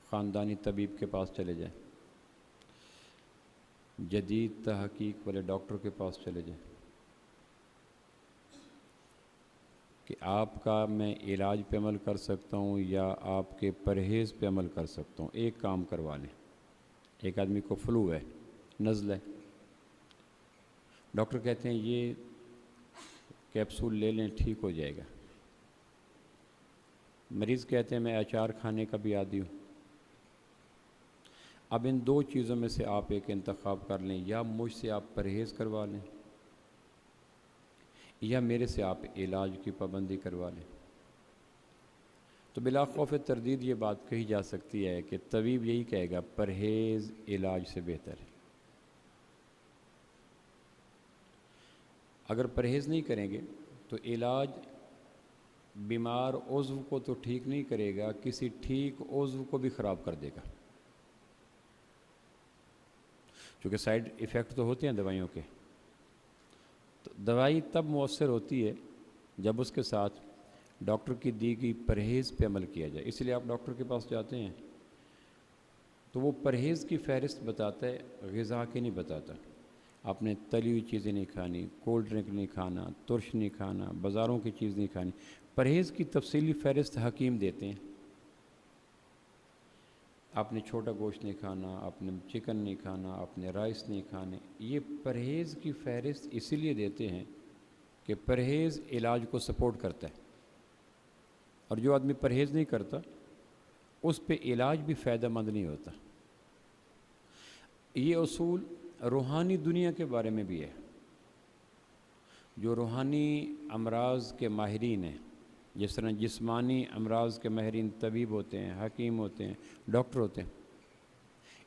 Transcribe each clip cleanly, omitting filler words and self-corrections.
خاندانی طبیب کے پاس چلے جائیں، جدید تحقیق والے ڈاکٹر کے پاس چلے جائیں کہ آپ کا میں علاج پہ عمل کر سکتا ہوں یا آپ کے پرہیز پہ عمل کر سکتا ہوں، ایک کام کروا لیں۔ ایک آدمی کو فلو ہے، نزلہ ہے، ڈاکٹر کہتے ہیں یہ کیپسول لے لیں ٹھیک ہو جائے گا، مریض کہتے ہیں میں اچار کھانے کا بھی عادی ہوں۔ اب ان دو چیزوں میں سے آپ ایک انتخاب کر لیں، یا مجھ سے آپ پرہیز کروا لیں یا میرے سے آپ علاج کی پابندی کروا لیں۔ تو بلا خوف تردید یہ بات کہی جا سکتی ہے کہ طبیب یہی کہے گا پرہیز علاج سے بہتر ہے۔ اگر پرہیز نہیں کریں گے تو علاج بیمار عضو کو تو ٹھیک نہیں کرے گا، کسی ٹھیک عضو کو بھی خراب کر دے گا، کیونکہ سائیڈ ایفیکٹ تو ہوتے ہیں دوائیوں کے۔ تو دوائی تب مؤثر ہوتی ہے جب اس کے ساتھ ڈاکٹر کی دی گئی پرہیز پہ عمل کیا جائے۔ اس لیے آپ ڈاکٹر کے پاس جاتے ہیں تو وہ پرہیز کی فہرست بتاتا ہے، غذا کی نہیں بتاتا۔ آپ نے تلی ہوئی چیزیں نہیں کھانی، کولڈ ڈرنک نہیں کھانا، ترش نہیں کھانا، بازاروں کی چیز نہیں کھانی۔ پرہیز کی تفصیلی فہرست حکیم دیتے ہیں۔ آپ نے چھوٹا گوشت نہیں کھانا، آپ نے چکن نہیں کھانا، آپ نے رائس نہیں کھانے۔ یہ پرہیز کی فہرست اسی لیے دیتے ہیں کہ پرہیز علاج کو سپورٹ کرتا ہے، اور جو آدمی پرہیز نہیں کرتا اس پہ علاج بھی فائدہ مند نہیں ہوتا۔ یہ اصول روحانی دنیا کے بارے میں بھی ہے۔ جو روحانی امراض کے ماہرین ہیں، جس طرح جسمانی امراض کے ماہرین طبیب ہوتے ہیں، حکیم ہوتے ہیں، ڈاکٹر ہوتے ہیں،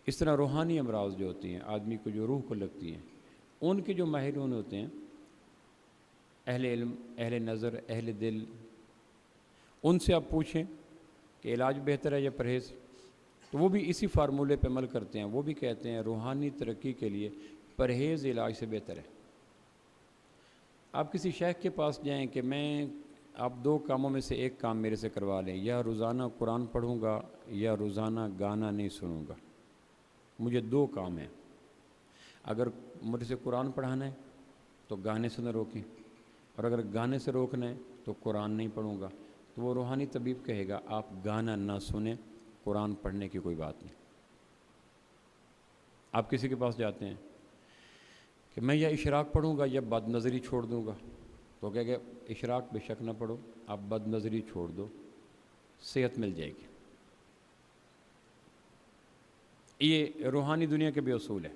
اس طرح روحانی امراض جو ہوتی ہیں، آدمی کو جو روح کو لگتی ہیں، ان کے جو ماہرین ہوتے ہیں، اہل علم، اہل نظر، اہل دل، ان سے آپ پوچھیں کہ علاج بہتر ہے یا پرہیز، تو وہ بھی اسی فارمولے پہ عمل کرتے ہیں۔ وہ بھی کہتے ہیں روحانی ترقی کے لیے پرہیز علاج سے بہتر ہے۔ آپ کسی شیخ کے پاس جائیں کہ آپ دو کاموں میں سے ایک کام میرے سے کروا لیں، یا روزانہ قرآن پڑھوں گا یا روزانہ گانا نہیں سنوں گا، مجھے دو کام ہیں۔ اگر مجھ سے قرآن پڑھانا ہے تو گانے سے نہ روکیں، اور اگر گانے سے روکنا ہے تو قرآن نہیں پڑھوں گا۔ تو وہ روحانی طبیب کہے گا آپ گانا نہ سنیں، قرآن پڑھنے کی کوئی بات نہیں۔ آپ کسی کے پاس جاتے ہیں کہ میں یا اشراق پڑھوں گا یا بد نظری چھوڑ دوں گا، تو کہے گا اشراق بے شک نہ پڑھو، آپ بد نظری چھوڑ دو، صحت مل جائے گی۔ یہ روحانی دنیا کے بھی اصول ہے۔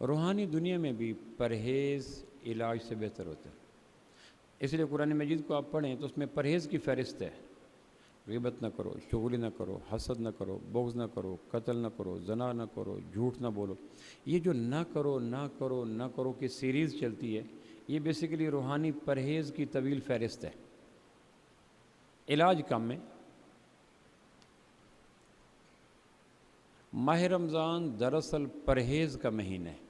روحانی دنیا میں بھی پرہیز علاج سے بہتر ہوتا ہے۔ اس لیے قرآن مجید کو آپ پڑھیں تو اس میں پرہیز کی فہرست ہے۔ غیبت نہ کرو، چغلی نہ کرو، حسد نہ کرو، بغض نہ کرو، قتل نہ کرو، زنا نہ کرو، جھوٹ نہ بولو۔ یہ جو نہ کرو نہ کرو نہ کرو کی سیریز چلتی ہے، یہ بیسیکلی روحانی پرہیز کی طویل فہرست ہے۔ علاج کم ہے۔ ماہ رمضان دراصل پرہیز کا مہینہ ہے۔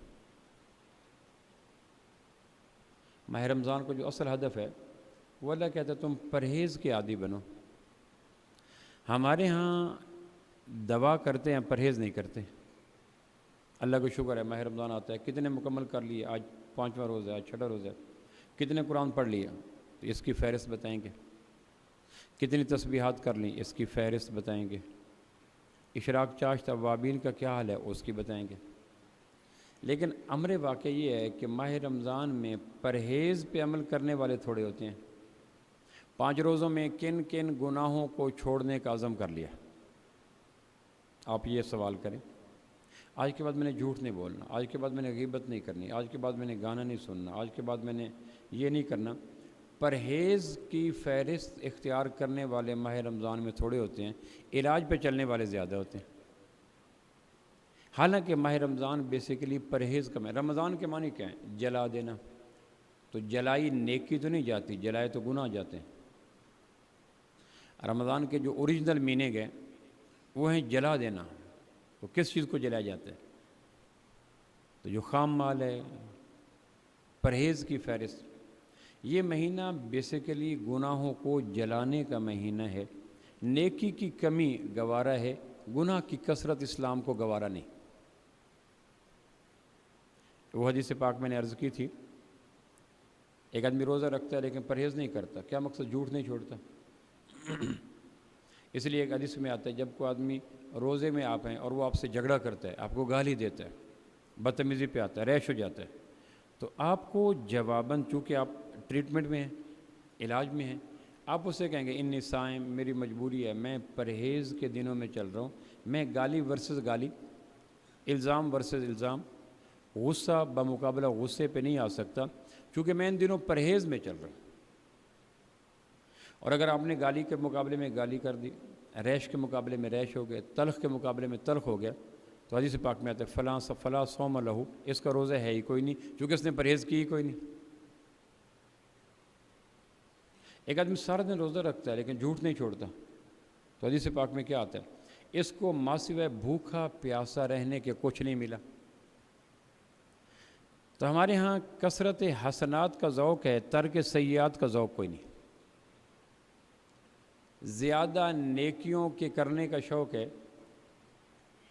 ماہ رمضان کو جو اصل ہدف ہے وہ اللہ کہتا ہے تم پرہیز کے عادی بنو۔ ہمارے ہاں دوا کرتے ہیں، پرہیز نہیں کرتے۔ اللہ کو شکر ہے ماہ رمضان آتا ہے، کتنے مکمل کر لیے، آج 5واں روزہ ہے، آج 6واں روزہ ہے، کتنے قرآن پڑھ لیا تو اس کی فہرست بتائیں گے، کتنی تسبیحات کر لیں اس کی فہرست بتائیں گے، اشراق چاشت اوابین کا کیا حال ہے اس کی بتائیں گے۔ لیکن امر واقع یہ ہے کہ ماہ رمضان میں پرہیز پہ عمل کرنے والے تھوڑے ہوتے ہیں۔ 5 روزوں میں کن کن گناہوں کو چھوڑنے کا عزم کر لیا؟ آپ یہ سوال کریں، آج کے بعد میں نے جھوٹ نہیں بولنا، آج کے بعد میں نے غیبت نہیں کرنی، آج کے بعد میں نے گانا نہیں سننا، آج کے بعد میں نے یہ نہیں کرنا۔ پرہیز کی فہرست اختیار کرنے والے ماہ رمضان میں تھوڑے ہوتے ہیں، علاج پہ چلنے والے زیادہ ہوتے ہیں۔ حالانکہ ماہ رمضان بیسیکلی پرہیز کا رمضان کے معنی کیا ہے؟ جلا دینا۔ تو جلائی نیکی تو نہیں جاتی، جلائے تو گناہ جاتے ہیں۔ رمضان کے جو اوریجنل میننگ ہے وہ ہیں جلا دینا۔ تو کس چیز کو جلایا جاتا ہے؟ تو جو خام مال ہے، پرہیز کی فہرست۔ یہ مہینہ بیسیکلی گناہوں کو جلانے کا مہینہ ہے۔ نیکی کی کمی گوارا ہے، گناہ کی کثرت اسلام کو گوارا نہیں۔ وہ حدیث پاک میں نے عرض کی تھی، ایک آدمی روزہ رکھتا ہے لیکن پرہیز نہیں کرتا، کیا مقصد؟ جھوٹ نہیں چھوڑتا۔ اس لیے ایک حدیث میں آتا ہے، جب کوئی آدمی روزے میں آپ ہیں اور وہ آپ سے جھگڑا کرتا ہے، آپ کو گالی دیتا ہے، بدتمیزی پہ آتا ہے، ریش ہو جاتا ہے، تو آپ کو جواباً، چونکہ آپ ٹریٹمنٹ میں ہیں، علاج میں ہیں، آپ اسے کہیں گے انی صائم، میری مجبوری ہے، میں پرہیز کے دنوں میں چل رہا ہوں، میں گالی ورسز گالی، الزام ورسز الزام، غصہ بمقابلہ غصے پہ نہیں آ سکتا، چونکہ میں ان دنوں پرہیز میں چل رہا ہوں۔ اور اگر آپ نے گالی کے مقابلے میں گالی کر دی، ریش کے مقابلے میں ریش ہو گئے، تلخ کے مقابلے میں تلخ ہو گیا، تو حدیث پاک میں آتا ہے فلاں صوم لہو، اس کا روزہ ہے ہی کوئی نہیں، چونکہ اس نے پرہیز کی ہی کوئی نہیں۔ ایک آدمی سارا دن روزہ رکھتا ہے لیکن جھوٹ نہیں چھوڑتا، تو حدیث پاک میں کیا آتا ہے؟ اس کو ماسوائے بھوکا پیاسا رہنے کے کچھ نہیں ملا۔ تو ہمارے ہاں کثرت حسنات کا ذوق ہے، ترک سیئات کا ذوق کوئی نہیں۔ زیادہ نیکیوں کے کرنے کا شوق ہے،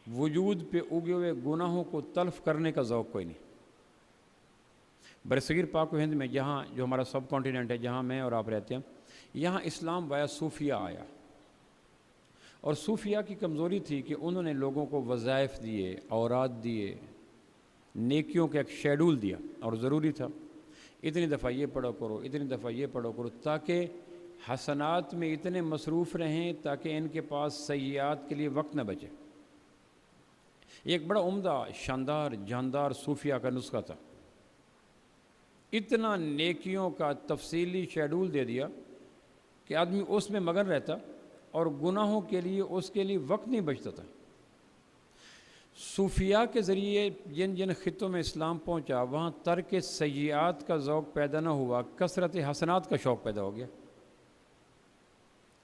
وجود پہ اگے ہوئے گناہوں کو تلف کرنے کا ذوق کوئی نہیں۔ برصغیر پاک و ہند میں، جہاں جو ہمارا سب کانٹیننٹ ہے، جہاں میں اور آپ رہتے ہیں، یہاں اسلام وایا صوفیہ آیا، اور صوفیہ کی کمزوری تھی کہ انہوں نے لوگوں کو وظائف دیے، اوراد دیے، نیکیوں کا ایک شیڈول دیا، اور ضروری تھا اتنی دفعہ یہ پڑھو کرو، اتنی دفعہ یہ پڑھو کرو، تاکہ حسنات میں اتنے مصروف رہیں تاکہ ان کے پاس سیئات کے لیے وقت نہ بچے۔ یہ ایک بڑا عمدہ، شاندار، جاندار صوفیہ کا نسخہ تھا۔ اتنا نیکیوں کا تفصیلی شیڈول دے دیا کہ آدمی اس میں مگن رہتا اور گناہوں کے لیے اس کے لیے وقت نہیں بچتا تھا۔ صوفیاء کے ذریعے جن جن خطوں میں اسلام پہنچا، وہاں ترک سیئات کا ذوق پیدا نہ ہوا، کثرت حسنات کا شوق پیدا ہو گیا،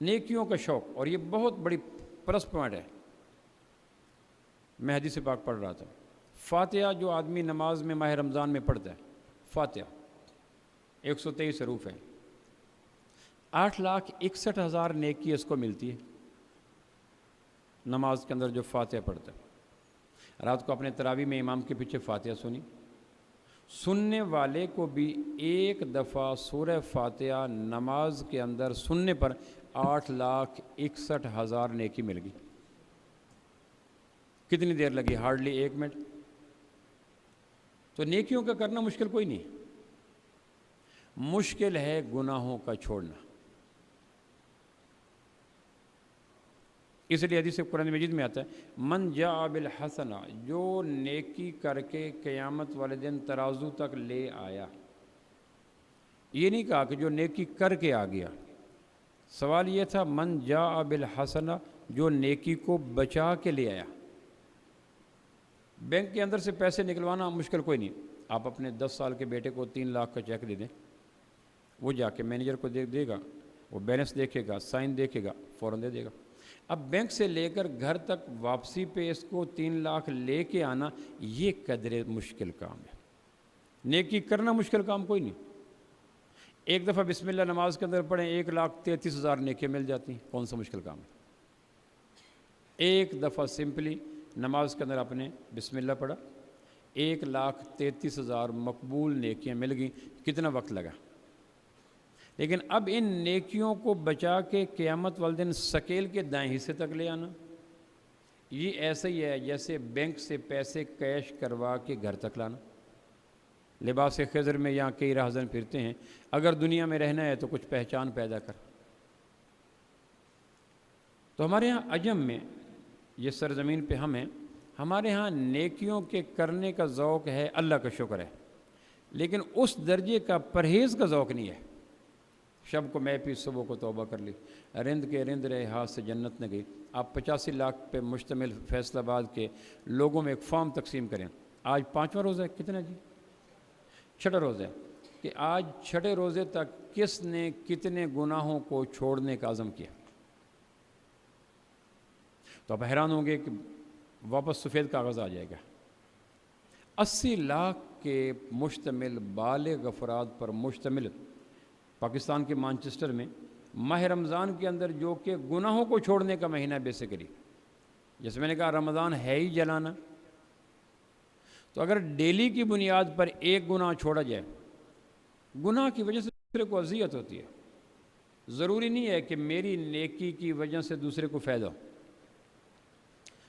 نیکیوں کا شوق۔ اور یہ بہت بڑی پلس پوائنٹ ہے۔ میں حدیث پاک پڑھ رہا تھا، فاتحہ جو آدمی نماز میں ماہ رمضان میں پڑھتا ہے، فاتحہ 123 حروف ہیں، 8,61,000 نیکی اس کو ملتی ہے نماز کے اندر جو فاتحہ پڑھتا ہے۔ رات کو اپنے تراویح میں امام کے پیچھے فاتحہ سنی، سننے والے کو بھی ایک دفعہ سورہ فاتحہ نماز کے اندر سننے پر 8,61,000 نیکی مل گئی۔ کتنی دیر لگی؟ Hardly 1 minute. تو نیکیوں کا کرنا مشکل کوئی نہیں، مشکل ہے گناہوں کا چھوڑنا۔ اس لیے حدیث قرآن مجید میں آتا ہے، من جاء بالحسنہ، جو نیکی کر کے قیامت والے دن ترازو تک لے آیا۔ یہ نہیں کہا کہ جو نیکی کر کے آ گیا، سوال یہ تھا من جاء بالحسنہ، جو نیکی کو بچا کے لے آیا۔ بینک کے اندر سے پیسے نکلوانا مشکل کوئی نہیں، آپ اپنے 10 سال کے بیٹے کو 3 لاکھ کا چیک دے دیں، وہ جا کے مینیجر کو دے گا، وہ بیلنس دیکھے گا، سائن دیکھے گا، فوراً دے دے گا۔ اب بینک سے لے کر گھر تک واپسی پہ اس کو 3 لاکھ لے کے آنا، یہ قدرے مشکل کام ہے۔ نیکی کرنا مشکل کام کوئی نہیں۔ ایک دفعہ بسم اللہ نماز کے اندر پڑھیں، 1,33,000 نیکیاں مل جاتی ہیں، کون سا مشکل کام ہے؟ ایک دفعہ سمپلی نماز کے اندر آپ نے بسم اللہ پڑھا، 1,33,000 مقبول نیکیاں مل گئیں، کتنا وقت لگا؟ لیکن اب ان نیکیوں کو بچا کے قیامت والے دن سکیل کے دائیں حصے تک لے آنا، یہ ایسا ہی ہے جیسے بینک سے پیسے کیش کروا کے گھر تک لانا۔ لباس خضر میں یہاں کئی راہزن پھرتے ہیں، اگر دنیا میں رہنا ہے تو کچھ پہچان پیدا کر۔ تو ہمارے ہاں عجم میں، جس سرزمین پہ ہم ہیں، ہمارے ہاں نیکیوں کے کرنے کا ذوق ہے، اللہ کا شکر ہے، لیکن اس درجے کا پرہیز کا ذوق نہیں ہے۔ شب کو میں پی صبح کو توبہ کر لی، رند کے رند رہے ہاتھ سے جنت نہ گئی۔ آپ 85 لاکھ پہ مشتمل فیصل آباد کے لوگوں میں ایک فارم تقسیم کریں، آج 5واں روزہ ہے، کتنا جی؟ 6واں روزہ ہے، کہ آج 6 روزے تک کس نے کتنے گناہوں کو چھوڑنے کا عزم کیا؟ تو آپ حیران ہوں گے کہ واپس سفید کاغذ آ جائے گا۔ 80 لاکھ کے مشتمل بالغ افراد پر مشتمل پاکستان کے مانچسٹر میں ماہ رمضان کے اندر، جو کہ گناہوں کو چھوڑنے کا مہینہ بیسیکلی، جیسے میں نے کہا رمضان ہے ہی جلانا، تو اگر ڈیلی کی بنیاد پر ایک گناہ چھوڑا جائے، گناہ کی وجہ سے دوسرے کو اذیت ہوتی ہے، ضروری نہیں ہے کہ میری نیکی کی وجہ سے دوسرے کو فائدہ ہو،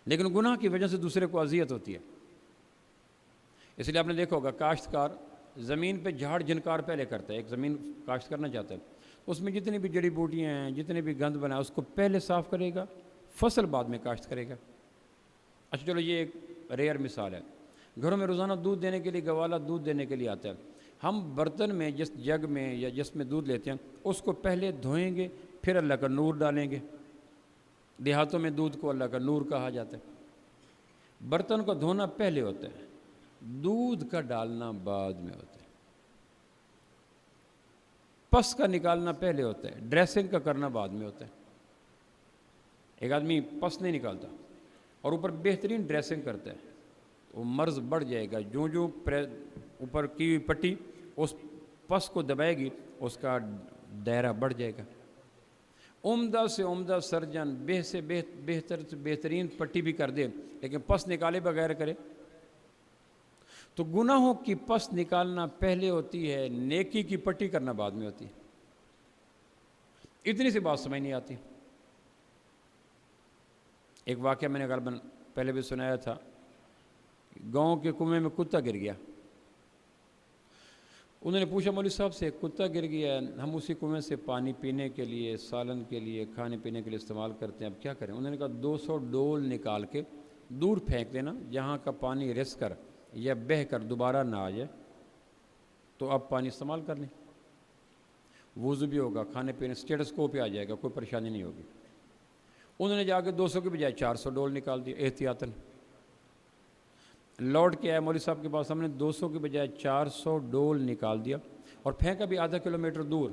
لیکن گناہ کی وجہ سے دوسرے کو اذیت ہوتی ہے۔ اس لیے آپ نے دیکھا ہوگا کاشتکار زمین پہ جھاڑ جھنکار پہلے کرتا ہے، ایک زمین کاشت کرنا چاہتا ہے، اس میں جتنی بھی جڑی بوٹیاں ہیں، جتنے بھی گند بنا ہے، اس کو پہلے صاف کرے گا، فصل بعد میں کاشت کرے گا۔ اچھا چلو یہ ایک ریئر مثال ہے۔ گھروں میں روزانہ دودھ دینے کے لیے گوالا دودھ دینے کے لیے آتا ہے، ہم برتن میں جس جگ میں یا جس میں دودھ لیتے ہیں اس کو پہلے دھوئیں گے، پھر اللہ کا نور ڈالیں گے۔ دیہاتوں میں دودھ کو اللہ کا نور کہا جاتا ہے۔ برتن کو دھونا پہلے ہوتا ہے، دودھ کا ڈالنا بعد میں ہوتا ہے، پس کا نکالنا پہلے ہوتا ہے، ڈریسنگ کا کرنا بعد میں ہوتا ہے۔ ایک آدمی پس نہیں نکالتا اور اوپر بہترین ڈریسنگ کرتا ہے، وہ مرض بڑھ جائے گا، جو اوپر کی ہوئی پٹی اس پس کو دبائے گی، اس کا دائرہ بڑھ جائے گا۔ عمدہ سے عمدہ سرجن بہتر سے بہترین پٹی بھی کر دے، لیکن پس نکالے بغیر کرے تو گناہوں کی پس نکالنا پہلے ہوتی ہے، نیکی کی پٹی کرنا بعد میں ہوتی ہے۔ اتنی سی بات سمجھ نہیں آتی۔ ایک واقعہ میں نے غالباً پہلے بھی سنایا تھا، گاؤں کے کنویں میں کتا گر گیا۔ انہوں نے پوچھا مولوی صاحب سے، کتا گر گیا ہے، ہم اسی کنویں سے پانی پینے کے لیے، سالن کے لیے، کھانے پینے کے لیے استعمال کرتے ہیں، اب کیا کریں؟ انہوں نے کہا 200 ڈول نکال کے دور پھینک دینا، جہاں کا پانی رس کر یا بہہ کر دوبارہ نہ آ جائے تو اب پانی استعمال کر لیں، وضو بھی ہوگا، کھانے پینے سٹیٹس کو پہ آ جائے گا، کوئی پریشانی نہیں ہوگی۔ انہوں نے جا کے 200 کے بجائے 400 ڈول نکال دی احتیاطاً۔ لوٹ کے آئے مولوی صاحب کے پاس، ہم نے 200 کے بجائے 400 ڈول نکال دیا اور پھینکا بھی آدھا کلومیٹر دور،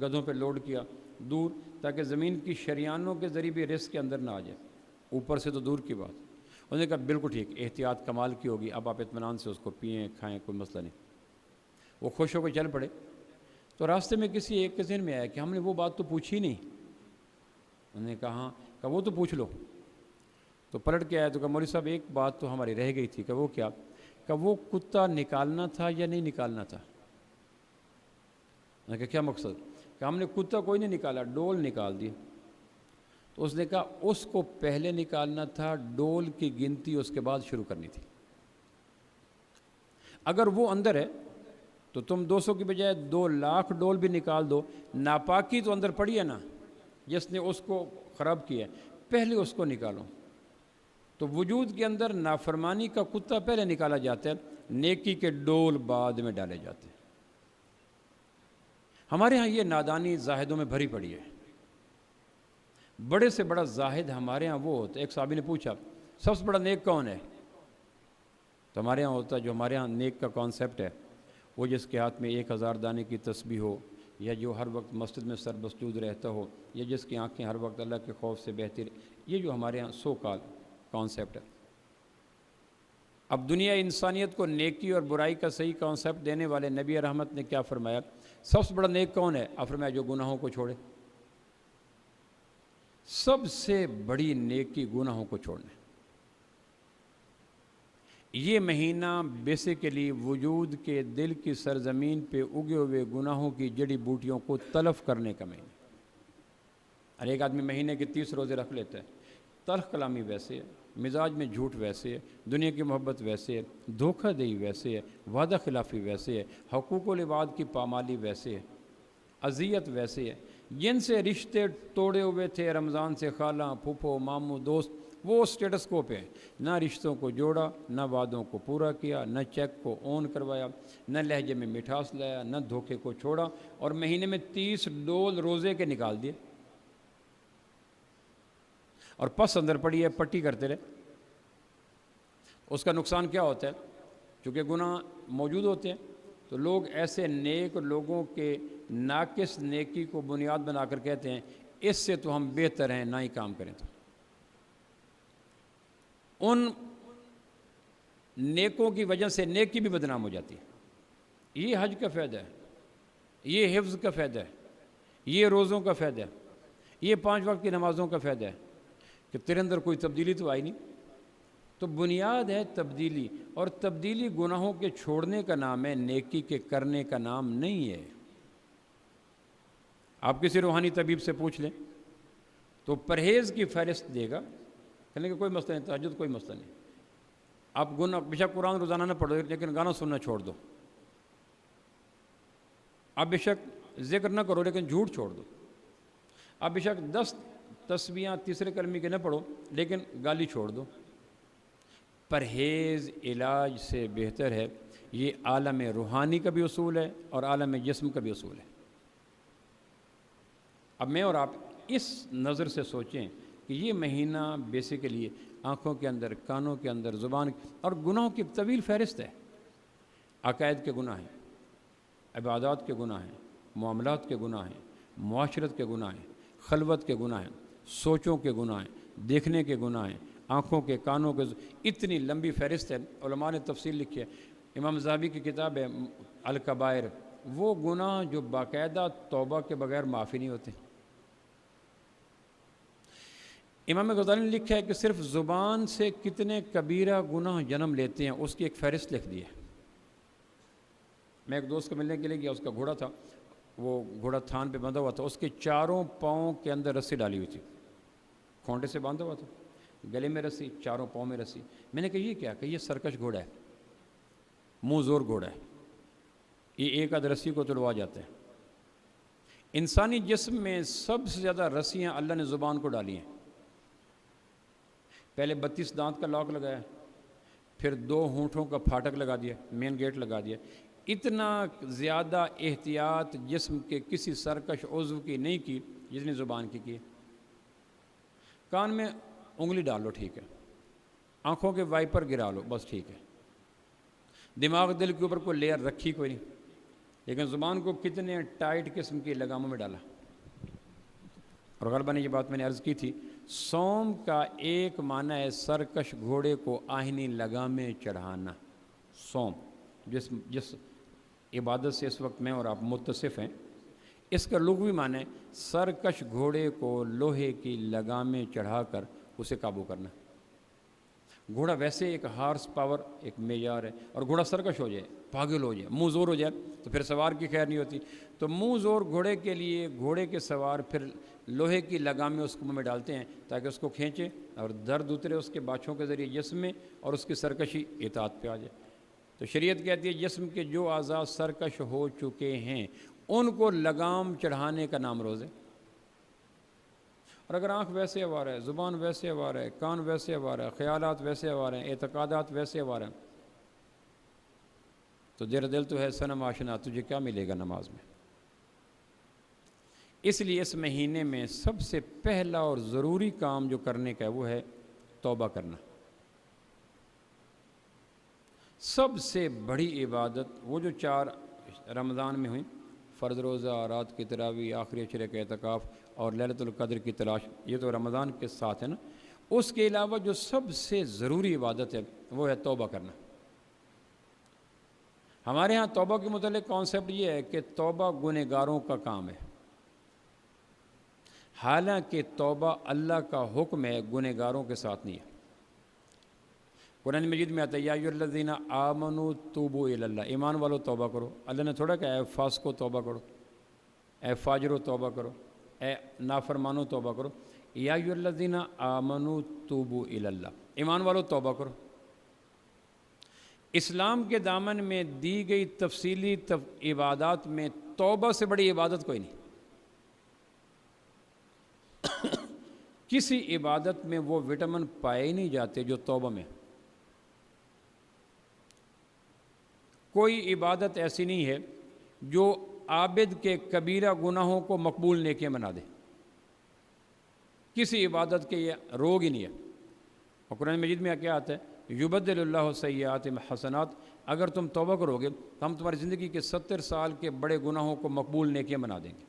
گدھوں پہ لوڈ کیا دور، تاکہ زمین کی شریانوں کے ذریعے بھی رزق کے اندر نہ آ جائے، اوپر سے تو دور کی بات۔ انہوں نے کہا بالکل ٹھیک، احتیاط کمال کی ہوگی، اب آپ اطمینان سے اس کو پئیں کھائیں، کوئی مسئلہ نہیں۔ وہ خوش ہو کے چل پڑے، تو راستے میں کسی ایک کے ذہن میں آیا کہ ہم نے وہ بات تو پوچھی نہیں۔ انہوں نے کہا ہاں، کہا وہ تو پوچھ لو۔ تو پلٹ کے آیا تو کہا مولوی صاحب ایک بات تو ہماری رہ گئی تھی، کہ وہ کیا؟ کہ وہ کتا نکالنا تھا یا نہیں نکالنا تھا؟ میں نے کہا کیا مقصد؟ کہ ہم نے کتا کوئی نہیں نکالا، ڈول نکال دی۔ تو اس نے کہا اس کو پہلے نکالنا تھا، ڈول کی گنتی اس کے بعد شروع کرنی تھی۔ اگر وہ اندر ہے تو تم 200 کی بجائے 2,00,000 ڈول بھی نکال دو، ناپاکی تو اندر پڑی ہے نا، جس نے اس کو خراب کیا، پہلے اس کو نکالو۔ تو وجود کے اندر نافرمانی کا کتا پہلے نکالا جاتا ہے، نیکی کے ڈول بعد میں ڈالے جاتے ہیں۔ ہمارے ہاں یہ نادانی زاہدوں میں بھری پڑی ہے۔ بڑے سے بڑا زاہد ہمارے ہاں وہ ہوتا ہے، ایک صحابی نے پوچھا سب سے بڑا نیک کون ہے؟ تو ہمارے ہاں ہوتا ہے، جو ہمارے ہاں نیک کا کانسیپٹ ہے، وہ جس کے ہاتھ میں 1000 دانے کی تسبیح ہو، یا جو ہر وقت مسجد میں سر مسجود رہتا ہو، یا جس کی آنکھیں ہر وقت اللہ کے خوف سے بہتی رہے، یہ جو ہمارے ہاں سو کال کانسیپٹ ہے۔ اب دنیا انسانیت کو نیکی اور برائی کا صحیح کانسیپٹ دینے والے نبی رحمت نے کیا فرمایا؟ سب سے بڑا نیک کون ہے؟ آپ فرمایا جو گناہوں کو چھوڑے۔ سب سے بڑی نیکی گناہوں کو چھوڑنا۔ یہ مہینہ بیسیکلی وجود کے دل کی سرزمین پہ اگے ہوئے گناہوں کی جڑی بوٹیوں کو تلف کرنے کا مہینہ۔ ہر ایک آدمی مہینے کے 30 روزے رکھ لیتا ہے، تلخ کلامی ویسے ہے، مزاج میں جھوٹ ویسے ہے، دنیا کی محبت ویسے ہے، دھوکہ دہی ویسے ہے، وعدہ خلافی ویسے ہے، حقوق العباد کی پامالی ویسے ہے، اذیت ویسے ہے۔ جن سے رشتے توڑے ہوئے تھے رمضان سے، خالہ پھوپھو ماموں دوست، وہ سٹیٹس کو پہ نہ رشتوں کو جوڑا، نہ وعدوں کو پورا کیا، نہ چیک کو اون کروایا، نہ لہجے میں مٹھاس لایا، نہ دھوکے کو چھوڑا، اور مہینے میں 30 ڈول روزے کے نکال دیے، اور پس اندر پڑی ہے، پٹی کرتے رہے۔ اس کا نقصان کیا ہوتا ہے؟ چونکہ گناہ موجود ہوتے ہیں تو لوگ ایسے نیک لوگوں کے ناقص نیکی کو بنیاد بنا کر کہتے ہیں اس سے تو ہم بہتر ہیں نہ ہی کام کریں۔ تو ان نیکوں کی وجہ سے نیکی بھی بدنام ہو جاتی ہے۔ یہ حج کا فائدہ ہے، یہ حفظ کا فائدہ ہے، یہ روزوں کا فائدہ ہے، یہ 5 وقت کی نمازوں کا فائدہ ہے، کہ تیرے اندر کوئی تبدیلی تو آئی نہیں. تو بنیاد ہے تبدیلی، اور تبدیلی گناہوں کے چھوڑنے کا نام ہے، نیکی کے کرنے کا نام نہیں ہے. آپ کسی روحانی طبیب سے پوچھ لیں تو پرہیز کی فہرست دے گا، کہنے کہ کوئی مسئلہ نہیں، تہجد کوئی مسئلہ نہیں، آپ گناہ بے شک قرآن روزانہ نہ پڑھو لیکن گانا سننا چھوڑ دو، آپ بے شک ذکر نہ کرو لیکن جھوٹ چھوڑ دو، آپ بے شک 10 تسبیحاں تیسرے کلمے کے نہ پڑھو لیکن گالی چھوڑ دو. پرہیز علاج سے بہتر ہے. یہ عالم روحانی کا بھی اصول ہے اور عالم جسم کا بھی اصول ہے. اب میں اور آپ اس نظر سے سوچیں کہ یہ مہینہ بیسیکلی آنکھوں کے اندر، کانوں کے اندر، زبان اور گناہوں کی طویل فہرست ہے. عقائد کے گناہ ہیں، عبادات کے گناہ ہیں، معاملات کے گناہ ہیں، معاشرت کے گناہ ہیں، خلوت کے گناہ ہیں، سوچوں کے گناہ ہیں، دیکھنے کے گناہ ہیں، آنکھوں کے، کانوں کے، اتنی لمبی فہرست ہے. علماء نے تفصیل لکھی ہے. امام ذہبی کی کتاب ہے الکبائر، وہ گناہ جو باقاعدہ توبہ کے بغیر معافی نہیں ہوتے. امام غزالی نے لکھا ہے کہ صرف زبان سے کتنے کبیرہ گناہ جنم لیتے ہیں اس کی ایک فہرست لکھ دی ہے. میں ایک دوست کو ملنے کے لیے گیا، اس کا گھوڑا تھا، وہ گھوڑا تھان پہ بندھا ہوا تھا، اس کے چاروں پاؤں کے اندر رسی ڈالی ہوئی تھی، کھونٹے سے باندھا ہوا تھا، گلے میں رسی، چاروں پاؤں میں رسی. میں نے کہا یہ کیا؟ کہ یہ سرکش گھوڑا ہے، منہ زور گھوڑا ہے، یہ ایک آدھ رسی کو تلوا جاتے ہیں. انسانی جسم میں سب سے زیادہ رسیاں اللہ نے زبان کو ڈالی ہیں. پہلے 32 دانت کا لاک لگایا، پھر 2 ہونٹوں کا پھاٹک لگا دیا، مین گیٹ لگا دیا. اتنا زیادہ احتیاط جسم کے کسی سرکش عضو کی نہیں کی جس نے زبان کی. کان میں انگلی ڈال لو ٹھیک ہے، آنکھوں کے وائپر گرا لو بس ٹھیک ہے، دماغ دل کے اوپر کوئی لیئر رکھی کوئی نہیں، لیکن زبان کو کتنے ٹائٹ قسم کی لگاموں میں ڈالا. اور غالباً یہ بات میں نے عرض کی تھی، صوم کا ایک معنی ہے سرکش گھوڑے کو آہنی لگامیں چڑھانا. صوم جس عبادت سے اس وقت میں اور آپ متصف ہیں، اس کا لغوی معنی ہے سرکش گھوڑے کو لوہے کی لگامیں چڑھا کر اسے قابو کرنا. گھوڑا ویسے ایک ہارس پاور ایک معیار ہے، اور گھوڑا سرکش ہو جائے، پاگل ہو جائے، منہ زور ہو جائے تو پھر سوار کی خیر نہیں ہوتی. تو منہ زور گھوڑے کے لیے گھوڑے کے سوار پھر لوہے کی لگامیں اس کو منہ میں ڈالتے ہیں تاکہ اس کو کھینچے اور درد اترے اس کے باچھوں کے ذریعے جسم میں اور اس کی سرکشی اطاعت پہ آ جائے. تو شریعت کہتی ہے جسم کے جو اعضاء سرکش ہو چکے ہیں ان کو لگام چڑھانے کا نام روزہ. اور اگر آنکھ ویسے آوارہ ہے، زبان ویسے آوارہ ہے، کان ویسے آوارہ ہے، خیالات ویسے آوارہ ہیں، اعتقادات ویسے آوارہ ہیں، تو تیرا دل تو ہے صنم آشنا، تجھے کیا ملے گا نماز میں. اس لیے اس مہینے میں سب سے پہلا اور ضروری کام جو کرنے کا ہے وہ ہے توبہ کرنا. سب سے بڑی عبادت وہ جو 4 رمضان میں ہوئیں، فرض روزہ، رات کی تراویح، آخری عشرے کا اعتکاف اور لیلۃ القدر کی تلاش، یہ تو رمضان کے ساتھ ہے نا. اس کے علاوہ جو سب سے ضروری عبادت ہے وہ ہے توبہ کرنا. ہمارے ہاں توبہ کے متعلق کانسیپٹ یہ ہے کہ توبہ گنہگاروں کا کام ہے، حالانکہ توبہ اللہ کا حکم ہے، گنہگاروں کے ساتھ نہیں ہے. قرآن مجید میں آتا ہے یا ایھا الذین آمنوا توبوا الی اللہ، ایمان والو توبہ کرو. اللہ نے تھوڑا کہا اے فاسقو توبہ کرو، اے فاجرو توبہ کرو، اے نافرمانو توبہ کرو. یا ایھا الذین آمنوا توبوا الی اللہ، ایمان والو توبہ کرو. اسلام کے دامن میں دی گئی تفصیلی عبادات میں توبہ سے بڑی عبادت کوئی نہیں. کسی عبادت میں وہ وٹامن پائے نہیں جاتے جو توبہ میں. کوئی عبادت ایسی نہیں ہے جو عابد کے کبیرہ گناہوں کو مقبول نیکیاں بنا دے. کسی عبادت کے یہ روگ ہی نہیں ہے. اور قرآن مجید میں کیا آتا ہے یبدل اللہ سیئات حسنات، اگر تم توبہ کرو گے تو ہم تمہاری زندگی کے 70 سال کے بڑے گناہوں کو مقبول نیکیاں بنا دیں گے.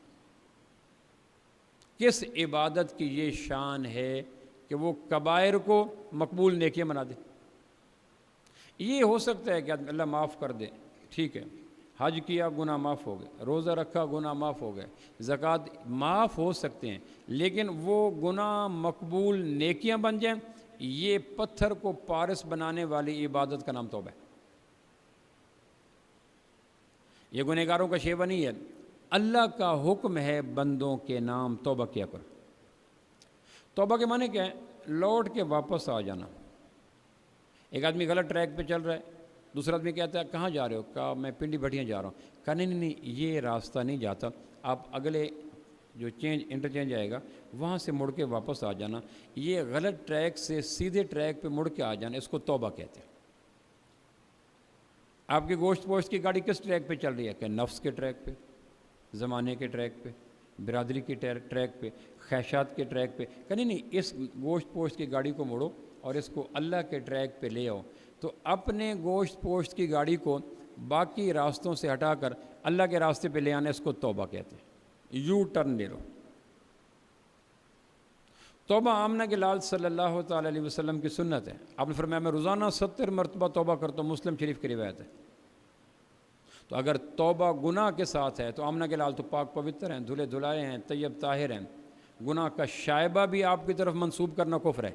کس عبادت کی یہ شان ہے کہ وہ کبائر کو مقبول نیکیاں بنا دے؟ یہ ہو سکتا ہے کہ اللہ معاف کر دے، ٹھیک ہے، حج کیا گناہ معاف ہو گئے، روزہ رکھا گناہ معاف ہو گئے، زکوٰۃ معاف ہو سکتے ہیں، لیکن وہ گناہ مقبول نیکیاں بن جائیں، یہ پتھر کو پارس بنانے والی عبادت کا نام توبہ ہے۔ یہ گنہگاروں کا شیوہ نہیں ہے، اللہ کا حکم ہے بندوں کے نام توبہ کیا کرو۔ توبہ کے معنی کیا ہے؟ لوٹ کے واپس آ جانا۔ ایک آدمی غلط ٹریک پہ چل رہا ہے، دوسرا آدمی کہتا ہے کہاں جا رہے ہو؟ کہا میں پنڈی بھٹیاں جا رہا ہوں۔ کہا نہیں، یہ راستہ نہیں جاتا، آپ اگلے جو انٹرچینج آئے گا وہاں سے مڑ کے واپس آ جانا۔ یہ غلط ٹریک سے سیدھے ٹریک پہ مڑ کے آ جانا، اس کو توبہ کہتے ہیں۔ آپ کی گوشت پوشت کی گاڑی کس ٹریک پہ چل رہی ہے؟ کہ نفس کے ٹریک پہ، زمانے کے ٹریک پہ، برادری کے ٹریک پہ، خواہشات کے ٹریک پہ۔ کہ نہیں، اس گوشت پوشت کی گاڑی کو موڑو اور اس کو اللہ کے ٹریک پہ لے آؤ۔ تو اپنے گوشت پوشت کی گاڑی کو باقی راستوں سے ہٹا کر اللہ کے راستے پہ لے آنا، اس کو توبہ کہتے ہیں۔ یو ٹرن لے لو۔ توبہ آمنہ کے لال صلی اللہ تعالیٰ علیہ وسلم کی سنت ہے۔ آپ نے فرمایا میں روزانہ 70 مرتبہ توبہ کرتا ہوں، مسلم شریف کی روایت ہے۔ تو اگر توبہ گناہ کے ساتھ ہے تو آمنہ کے لال تو پاک پوتر ہیں، دھلے دھلائے ہیں، طیب طاہر ہیں۔ گناہ کا شائبہ بھی آپ کی طرف منسوب کرنا کفر ہے،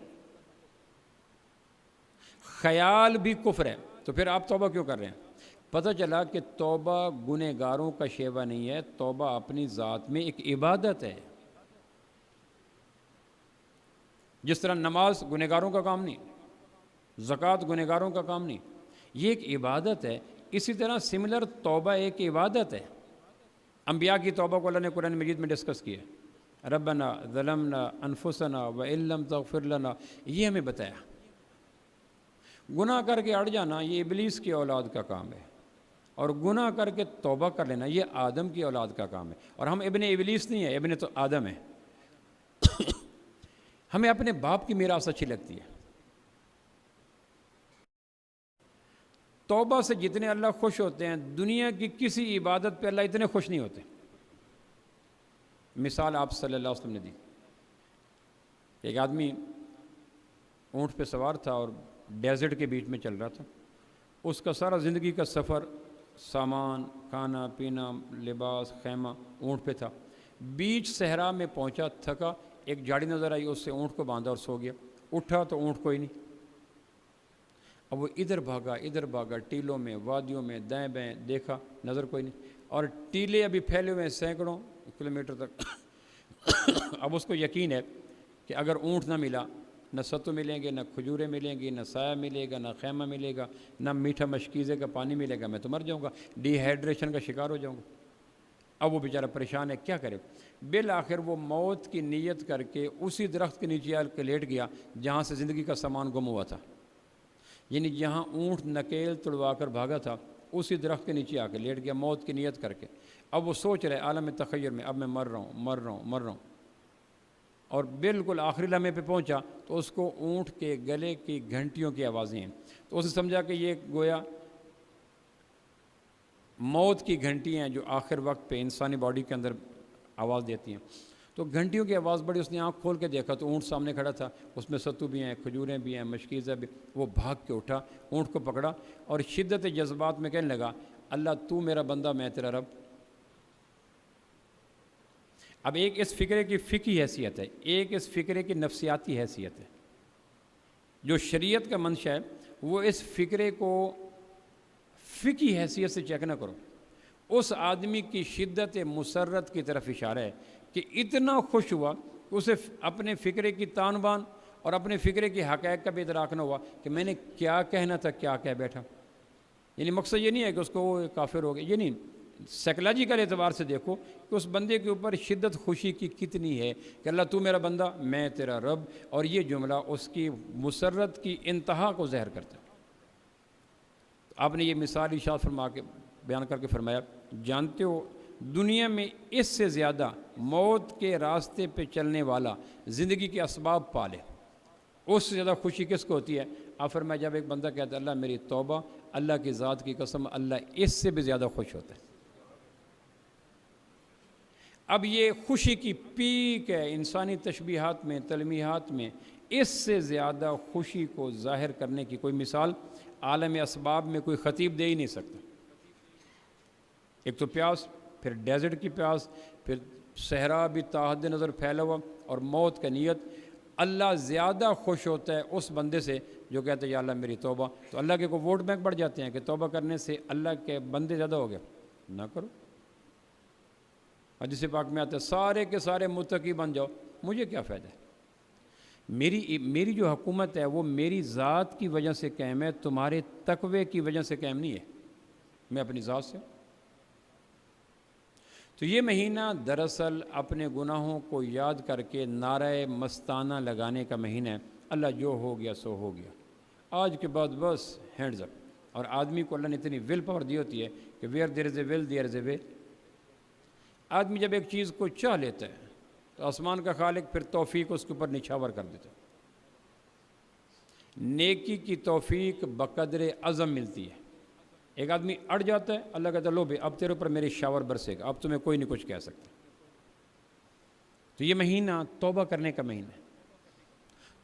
خیال بھی کفر ہے، تو پھر آپ توبہ کیوں کر رہے ہیں؟ پتہ چلا کہ توبہ گنہگاروں کا شیوہ نہیں ہے، توبہ اپنی ذات میں ایک عبادت ہے۔ جس طرح نماز گنہگاروں کا کام نہیں، زکوٰۃ گنہگاروں کا کام نہیں، یہ ایک عبادت ہے۔ اسی طرح سملر توبہ ایک عبادت ہے۔ انبیاء کی توبہ کو اللہ نے قرآن مجید میں ڈسکس کیا ہے، ربنا ظلمنا انفسنا وان لم تغفر لنا، یہ ہمیں بتایا۔ گناہ کر کے اڑ جانا یہ ابلیس کی اولاد کا کام ہے، اور گناہ کر کے توبہ کر لینا یہ آدم کی اولاد کا کام ہے۔ اور ہم ابن ابلیس نہیں ہیں، ابن تو آدم ہے۔ ہمیں اپنے باپ کی میراث اچھی لگتی ہے۔ توبہ سے جتنے اللہ خوش ہوتے ہیں، دنیا کی کسی عبادت پہ اللہ اتنے خوش نہیں ہوتے۔ مثال آپ صلی اللہ علیہ وسلم نے دی، ایک آدمی اونٹ پہ سوار تھا اور ڈیزرٹ کے بیچ میں چل رہا تھا۔ اس کا سارا زندگی کا سفر، سامان، کھانا پینا، لباس، خیمہ اونٹ پہ تھا۔ بیچ صحرا میں پہنچا، تھکا، ایک جھاڑی نظر آئی، اس سے اونٹ کو باندھا اور سو گیا۔ اٹھا تو اونٹ کوئی نہیں۔ اب وہ ادھر بھاگا ٹیلوں میں، وادیوں میں، دائیں بائیں دیکھا، نظر کوئی نہیں، اور ٹیلے ابھی پھیلے ہوئے ہیں سینکڑوں کلومیٹر تک۔ اب اس کو یقین ہے کہ اگر اونٹ نہ ملا، نہ ستو ملیں گے، نہ کھجوریں ملیں گی، نہ سایہ ملے گا، نہ خیمہ ملے گا، نہ میٹھا مشکیزے کا پانی ملے گا، میں تو مر جاؤں گا، ڈی ہائیڈریشن کا شکار ہو جاؤں گا۔ اب وہ بیچارہ پریشان ہے، کیا کرے؟ بالآخر وہ موت کی نیت کر کے اسی درخت کے نیچے آ کے لیٹ گیا جہاں سے زندگی کا سامان گم ہوا تھا، یعنی جہاں اونٹ نکیل تڑوا کر بھاگا تھا اسی درخت کے نیچے آ کے لیٹ گیا موت کی نیت کر کے۔ اب وہ سوچ رہے عالم تخیر میں، اب میں مر رہا ہوں، اور بالکل آخری لمحے پہ پہنچا تو اس کو اونٹ کے گلے کی گھنٹیوں کی آوازیں ہیں، تو اس نے سمجھا کہ یہ گویا موت کی گھنٹی ہیں جو آخر وقت پہ انسانی باڈی کے اندر آواز دیتی ہیں۔ تو گھنٹیوں کی آواز بڑی، اس نے آنکھ کھول کے دیکھا تو اونٹ سامنے کھڑا تھا، اس میں ستو بھی ہیں، کھجوریں بھی ہیں، مشکیزہ بھی۔ وہ بھاگ کے اٹھا، اونٹ کو پکڑا اور شدت جذبات میں کہنے لگا، اللہ تو میرا بندہ، میں تیرا رب۔ اب ایک اس فکرے کی فقہی حیثیت ہے، ایک اس فکرے کی نفسیاتی حیثیت ہے۔ جو شریعت کا منشا ہے وہ اس فکرے کو فقہی حیثیت سے چیک نہ کرو، اس آدمی کی شدت مسرت کی طرف اشارہ ہے کہ اتنا خوش ہوا کہ اسے اپنے فکرے کی تان بان اور اپنے فکرے کی حقائق کا بھی ادراک نہ ہوا کہ میں نے کیا کہنا تھا، کیا کہہ بیٹھا۔ یعنی مقصد یہ نہیں ہے کہ اس کو وہ کافر ہو گیا، یہ نہیں، سائیکلوجیکل اعتبار سے دیکھو کہ اس بندے کے اوپر شدت خوشی کی کتنی ہے کہ اللہ تو میرا بندہ، میں تیرا رب، اور یہ جملہ اس کی مسرت کی انتہا کو ظاہر کرتا ہے۔ آپ نے یہ مثال ارشاد فرما کے بیان کر کے فرمایا، جانتے ہو دنیا میں اس سے زیادہ موت کے راستے پہ چلنے والا زندگی کے اسباب پالے، اس سے زیادہ خوشی کس کو ہوتی ہے؟ آپ فرمایا جب ایک بندہ کہتا ہے اللہ میری توبہ، اللہ کی ذات کی قسم اللہ اس سے بھی زیادہ خوش ہوتا ہے۔ اب یہ خوشی کی پیک ہے انسانی تشبیہات میں، تلمیحات میں، اس سے زیادہ خوشی کو ظاہر کرنے کی کوئی مثال عالم اسباب میں کوئی خطیب دے ہی نہیں سکتا۔ ایک تو پیاس، پھر ڈیزرٹ کی پیاس، پھر صحرا بھی تاحد نظر پھیلا ہوا، اور موت کا نیت۔ اللہ زیادہ خوش ہوتا ہے اس بندے سے جو کہتے ہیں یا اللہ میری توبہ۔ تو اللہ کے کوئی ووٹ بینک بڑھ جاتے ہیں کہ توبہ کرنے سے اللہ کے بندے زیادہ ہو گئے؟ نہ کرو۔ حدیث پاک میں آتا ہے سارے کے سارے متقی بن جاؤ، مجھے کیا فائدہ ہے؟ میری جو حکومت ہے وہ میری ذات کی وجہ سے قائم ہے، تمہارے تقوی کی وجہ سے قائم نہیں ہے، میں اپنی ذات سے۔ تو یہ مہینہ دراصل اپنے گناہوں کو یاد کر کے نعرہ مستانہ لگانے کا مہینہ ہے۔ اللہ جو ہو گیا سو ہو گیا، آج کے بعد بس ہینڈز اپ۔ اور آدمی کو اللہ نے اتنی ول پاور دی ہوتی ہے کہ ویئر دیر از اے ول دیر از اے وے۔ آدمی جب ایک چیز کو چاہ لیتا ہے تو آسمان کا خالق پھر توفیق اس کے اوپر نچھاور کر دیتا ہے۔ نیکی کی توفیق بقدر عزم ملتی ہے۔ ایک آدمی اڑ جاتا ہے، اللہ کہتا ہے لو بھائی اب تیرے اوپر میری شاور برسے گا، اب تمہیں کوئی نہیں کچھ کہہ سکتا۔ تو یہ مہینہ توبہ کرنے کا مہینہ ہے۔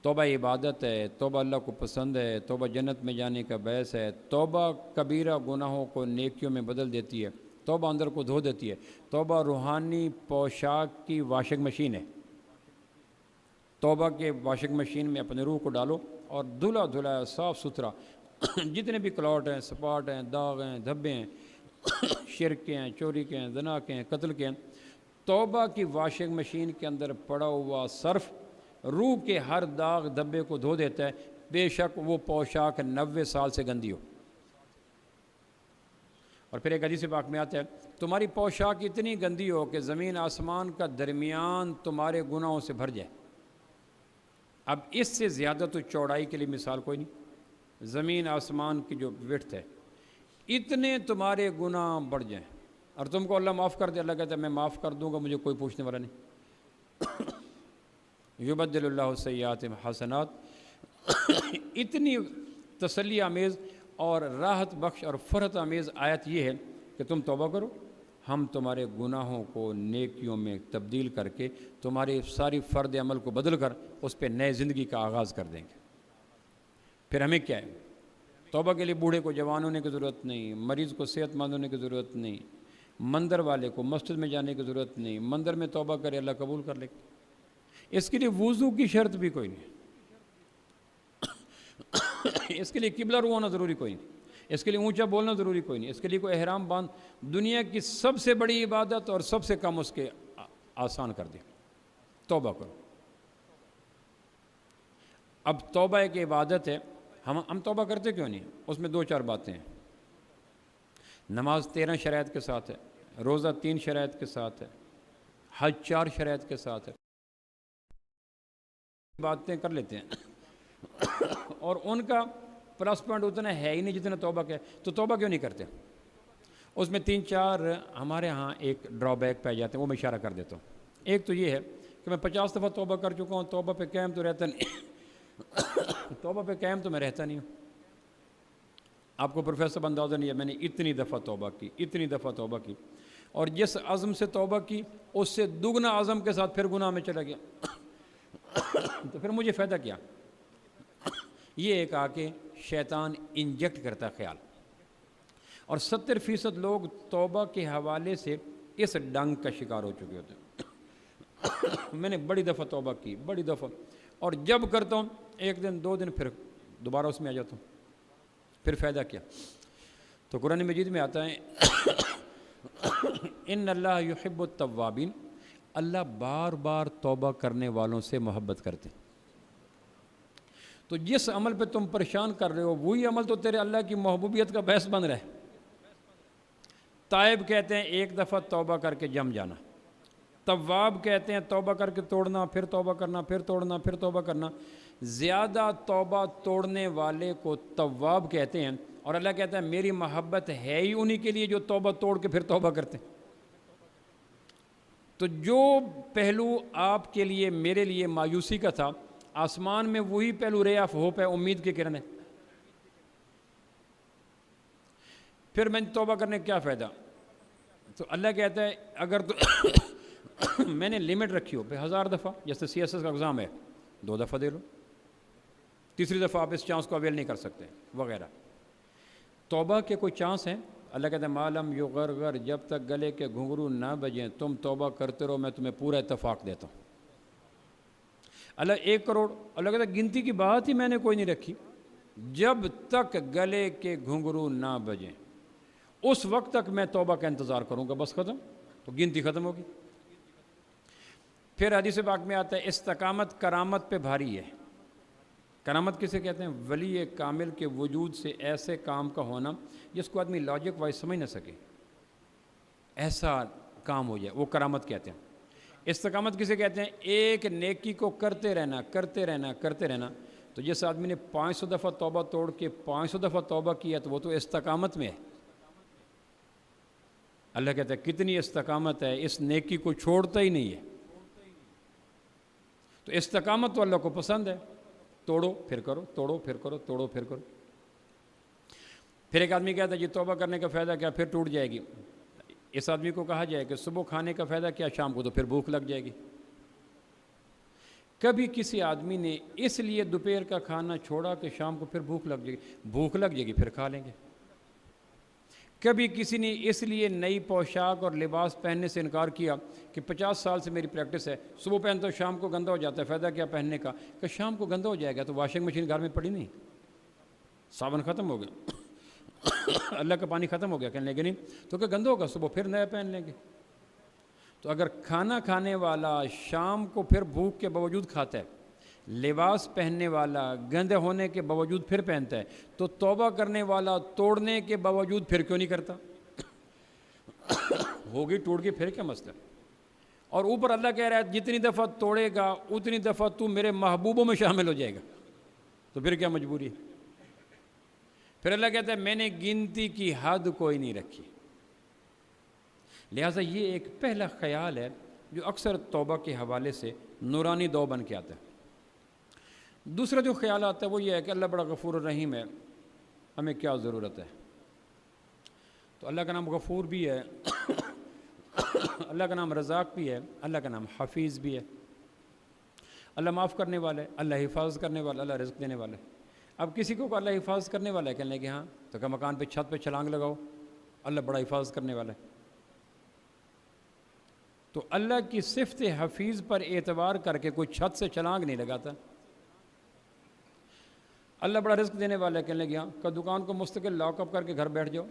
توبہ عبادت ہے، توبہ اللہ کو پسند ہے، توبہ جنت میں جانے کا باعث ہے، توبہ کبیرہ گناہوں کو نیکیوں میں بدل دیتی ہے، توبہ اندر کو دھو دیتی ہے، توبہ روحانی پوشاک کی واشنگ مشین ہے۔ توبہ کے واشنگ مشین میں اپنے روح کو ڈالو اور دھلا دھلا صاف ستھرا جتنے بھی کلاٹ ہیں، سپاٹ ہیں، داغ ہیں، دھبے ہیں، شرک کے ہیں، چوری کے ہیں، زنا کے ہیں، قتل کے ہیں، توبہ کی واشنگ مشین کے اندر پڑا ہوا صرف روح کے ہر داغ دھبے کو دھو دیتا ہے، بے شک وہ پوشاک 90 سال سے گندی ہو۔ اور پھر ایک حدیث پاک میں آتا ہے تمہاری پوشاک اتنی گندی ہو کہ زمین آسمان کا درمیان تمہارے گناہوں سے بھر جائے۔ اب اس سے زیادہ تو چوڑائی کے لیے مثال کوئی نہیں۔ زمین آسمان کی جو وڈتھ ہے، اتنے تمہارے گناہ بڑھ جائیں اور تم کو اللہ معاف کر دے، اللہ کہتا ہے میں معاف کر دوں گا، مجھے کوئی پوچھنے والا نہیں۔ یبدل اللہ سیئات حسنات۔ اتنی تسلی آمیز اور راحت بخش اور فرحت آمیز آیت یہ ہے کہ تم توبہ کرو، ہم تمہارے گناہوں کو نیکیوں میں تبدیل کر کے تمہاری ساری فرد عمل کو بدل کر اس پہ نئے زندگی کا آغاز کر دیں گے۔ پھر ہمیں کیا ہے؟ توبہ کے لیے بوڑھے کو جوان ہونے کی ضرورت نہیں، مریض کو صحت مند ہونے کی ضرورت نہیں، مندر والے کو مسجد میں جانے کی ضرورت نہیں، مندر میں توبہ کرے اللہ قبول کر لے۔ اس کے لیے وضو کی شرط بھی کوئی نہیں، اس کے لیے قبلہ رو ہونا ضروری کوئی نہیں، اس کے لیے اونچا بولنا ضروری کوئی نہیں، اس کے لیے کوئی احرام باندھ۔ دنیا کی سب سے بڑی عبادت اور سب سے کم اس کے آسان کر دے، توبہ کرو۔ اب توبہ ایک عبادت ہے، ہم توبہ کرتے کیوں نہیں؟ اس میں 2-4 باتیں ہیں۔ نماز 13 شرائط کے ساتھ ہے، روزہ 3 شرائط کے ساتھ ہے، حج 4 شرائط کے ساتھ ہے۔ باتیں کر لیتے ہیں اور ان کا پلس پوائنٹ اتنا ہے ہی نہیں جتنا توبہ کا ہے، تو توبہ کیوں نہیں کرتے؟ اس میں 3-4 ہمارے ہاں ایک ڈرا بیک پہ جاتے ہیں، وہ میں اشارہ کر دیتا ہوں۔ ایک تو یہ ہے کہ میں 50 دفعہ توبہ کر چکا ہوں، توبہ پہ قائم تو رہتا نہیں توبہ پہ قائم تو میں رہتا نہیں ہوں۔ آپ کو پروفیسر اندازہ نہیں ہے، میں نے اتنی دفعہ توبہ کی، اتنی دفعہ توبہ کی، اور جس عزم سے توبہ کی اس سے دگنا عزم کے ساتھ پھر گناہ میں چلا گیا تو پھر مجھے فائدہ کیا؟ یہ ایک آ کے شیطان انجیکٹ کرتا خیال، اور 70% لوگ توبہ کے حوالے سے اس ڈنگ کا شکار ہو چکے ہوتے ہیں۔ میں نے بڑی دفعہ توبہ کی، بڑی دفعہ، اور جب کرتا ہوں 1 دن 2 دن پھر دوبارہ اس میں آ جاتا ہوں، پھر فائدہ کیا؟ تو قرآن مجید میں آتا ہے ان اللہ یحب التوابین، اللہ بار بار توبہ کرنے والوں سے محبت کرتے۔ تو جس عمل پہ تم پریشان کر رہے ہو وہی عمل تو تیرے اللہ کی محبوبیت کا باعث بن رہا ہے۔ تائب کہتے ہیں 1 دفعہ توبہ کر کے جم جانا، تواب کہتے ہیں توبہ کر کے توڑنا، پھر توبہ کرنا، پھر توڑنا، پھر توبہ کرنا۔ زیادہ توبہ توڑنے والے کو تواب کہتے ہیں، اور اللہ کہتا ہے میری محبت ہے ہی انہی کے لیے جو توبہ توڑ کے پھر توبہ کرتے ہیں۔ تو جو پہلو آپ کے لیے میرے لیے مایوسی کا تھا، آسمان میں وہی پہلو رے آف ہوپ ہے، امید کی کرن ہے۔ پھر میں توبہ کرنے کا کیا فائدہ؟ تو اللہ کہتا ہے اگر تو میں نے لمٹ رکھی ہو پہ 1000 دفعہ، جیسے CSS کا ایگزام ہے 2 دفعہ دے لو، تیسری دفعہ آپ اس چانس کو اویل نہیں کر سکتے وغیرہ۔ توبہ کے کوئی چانس ہیں؟ اللہ کہتے ہیں معلوم یغرغر، جب تک گلے کے گھنگرو نہ بجیں تم توبہ کرتے رہو، میں تمہیں پورا اتفاق دیتا ہوں۔ اللہ 1 کروڑ، اللہ کہتا ہے گنتی کی بات ہی میں نے کوئی نہیں رکھی، جب تک گلے کے گھنگرو نہ بجیں اس وقت تک میں توبہ کا انتظار کروں گا، بس ختم، تو گنتی ختم ہوگی۔ پھر حدیث پاک میں آتا ہے استقامت کرامت پہ بھاری ہے۔ کرامت کسے کہتے ہیں؟ ولی کامل کے وجود سے ایسے کام کا ہونا جس کو آدمی لاجک وائز سمجھ نہ سکے، ایسا کام ہو جائے، وہ کرامت کہتے ہیں۔ استقامت کسے کہتے ہیں؟ ایک نیکی کو کرتے رہنا کرتے رہنا کرتے رہنا۔ تو جس آدمی نے 500 دفعہ توبہ توڑ کے 500 دفعہ توبہ کیا تو وہ تو استقامت میں ہے۔ اللہ کہتا ہے کتنی استقامت ہے، اس نیکی کو چھوڑتا ہی نہیں ہے۔ تو استقامت تو اللہ کو پسند ہے، توڑو پھر کرو، توڑو پھر کرو، توڑو پھر کرو۔ پھر ایک آدمی کہتا ہے جی توبہ کرنے کا فائدہ کیا، پھر ٹوٹ جائے گی۔ اس آدمی کو کہا جائے کہ صبح کھانے کا فائدہ کیا، شام کو تو پھر بھوک لگ جائے گی۔ کبھی کسی آدمی نے اس لیے دوپہر کا کھانا چھوڑا کہ شام کو پھر بھوک لگ جائے گی، بھوک لگ جائے گی پھر کھا لیں گے۔ کبھی کسی نے اس لیے نئی پوشاک اور لباس پہننے سے انکار کیا کہ 50 سال سے میری پریکٹس ہے، صبح پہنتا ہوں شام کو گندا ہو جاتا ہے، فائدہ کیا پہننے کا، کہ شام کو گندا ہو جائے گا تو واشنگ مشین گھر میں پڑی نہیں، صابن ختم ہو گیا، اللہ کا پانی ختم ہو گیا، کہنے لگے نہیں تو کہ گندا ہوگا، صبح پھر نیا پہن لیں گے۔ تو اگر کھانا کھانے والا شام کو پھر بھوک کے باوجود کھاتا ہے، لباس پہننے والا گندے ہونے کے باوجود پھر پہنتا ہے، تو توبہ کرنے والا توڑنے کے باوجود پھر کیوں نہیں کرتا؟ ہوگی ٹوٹ گئی پھر کیا مسئلہ؟ اور اوپر اللہ کہہ رہا ہے جتنی دفعہ توڑے گا اتنی دفعہ تو میرے محبوبوں میں شامل ہو جائے گا، تو پھر کیا مجبوری ہے؟ پھر اللہ کہتا ہے میں نے گنتی کی حد کوئی نہیں رکھی۔ لہٰذا یہ ایک پہلا خیال ہے جو اکثر توبہ کے حوالے سے نورانی دو بن کے آتا ہے۔ دوسرا جو خیال آتا ہے وہ یہ ہے کہ اللہ بڑا غفور الرحیم ہے، ہمیں کیا ضرورت ہے؟ تو اللہ کا نام غفور بھی ہے، اللہ کا نام رزاق بھی ہے، اللہ کا نام حفیظ بھی ہے۔ اللہ معاف کرنے والا ہے، اللہ حفاظت کرنے والا، اللہ رزق دینے والا ہے۔ اب کسی کو اللہ حفاظت کرنے والا ہے، کہنے لگے ہاں تو کہ مکان پہ چھت پہ چھلانگ لگاؤ، اللہ بڑا حفاظت کرنے والا ہے۔ تو اللہ کی صفت حفیظ پر اعتبار کر کے کوئی چھت سے چھلانگ نہیں لگاتا۔ اللہ بڑا رزق دینے والا ہے، کہنے لگے ہاں کہ دکان کو مستقل لاک اپ کر کے گھر بیٹھ جاؤ۔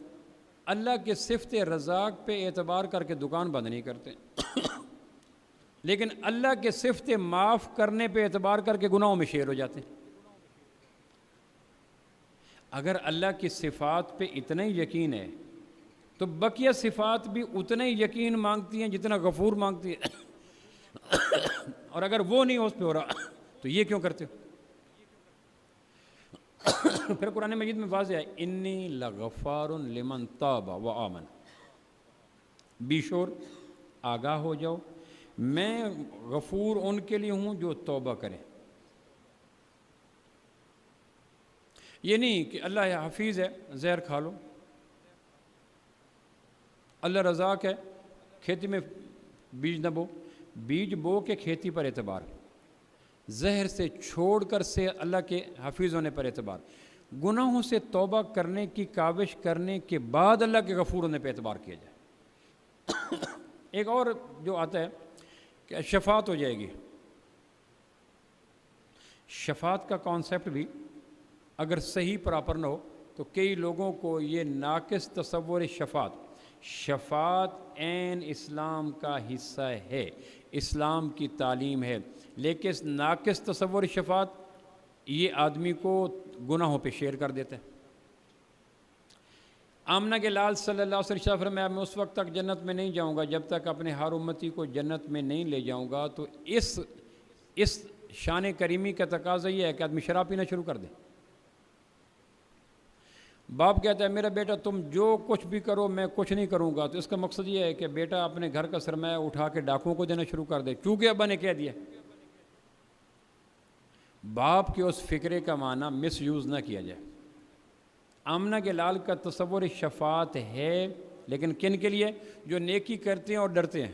اللہ کے صفت رزاق پہ اعتبار کر کے دکان بند نہیں کرتے، لیکن اللہ کے صفت معاف کرنے پہ اعتبار کر کے گناہوں میں شیر ہو جاتے ہیں۔ اگر اللہ کی صفات پہ اتنا ہی یقین ہے تو بقیہ صفات بھی اتنا ہی یقین مانگتی ہیں جتنا غفور مانگتی ہے، اور اگر وہ نہیں اس پہ ہو رہا تو یہ کیوں کرتے ہو؟ پھر قرآن مجید میں واضح ہے انی لغفار لمن تاب و آمن، بی شور آگاہ ہو جاؤ، میں غفور ان کے لیے ہوں جو توبہ کریں۔ یہ نہیں کہ اللہ حفیظ ہے زہر کھا لو، اللہ رزاق ہے کھیتی میں بیج نہ بو، بیج بو کے کھیتی پر اعتبار، زہر سے چھوڑ کر سے اللہ کے حفیظ ہونے پر اعتبار، گناہوں سے توبہ کرنے کی کاوش کرنے کے بعد اللہ کے غفور ہونے پر اعتبار کیا جائے۔ ایک اور جو آتا ہے کہ شفاعت ہو جائے گی، شفاعت کا کانسیپٹ بھی اگر صحیح پراپر نہ ہو تو کئی لوگوں کو یہ ناقص تصور شفاعت عین اسلام کا حصہ ہے، اسلام کی تعلیم ہے، لیکن ناقص تصور شفاعت یہ آدمی کو گناہوں پہ شیر کر دیتا ہے۔ آمنہ کے لال صلی اللہ علیہ وسلم فرمایا میں اس وقت تک جنت میں نہیں جاؤں گا جب تک اپنے ہر امتی کو جنت میں نہیں لے جاؤں گا۔ تو اس شان کریمی کا تقاضا یہ ہے کہ آدمی شراب پینا شروع کر دے۔ باپ کہتا ہے میرا بیٹا تم جو کچھ بھی کرو میں کچھ نہیں کروں گا، تو اس کا مقصد یہ ہے کہ بیٹا اپنے گھر کا سرمایہ اٹھا کے ڈاکوؤں کو دینا شروع کر دے کیونکہ ابا نے کہہ دیا۔ باپ کے اس فکرے کا معنی مس یوز نہ کیا جائے۔ آمنہ کے لال کا تصور شفاعت ہے، لیکن کن کے لیے؟ جو نیکی کرتے ہیں اور ڈرتے ہیں۔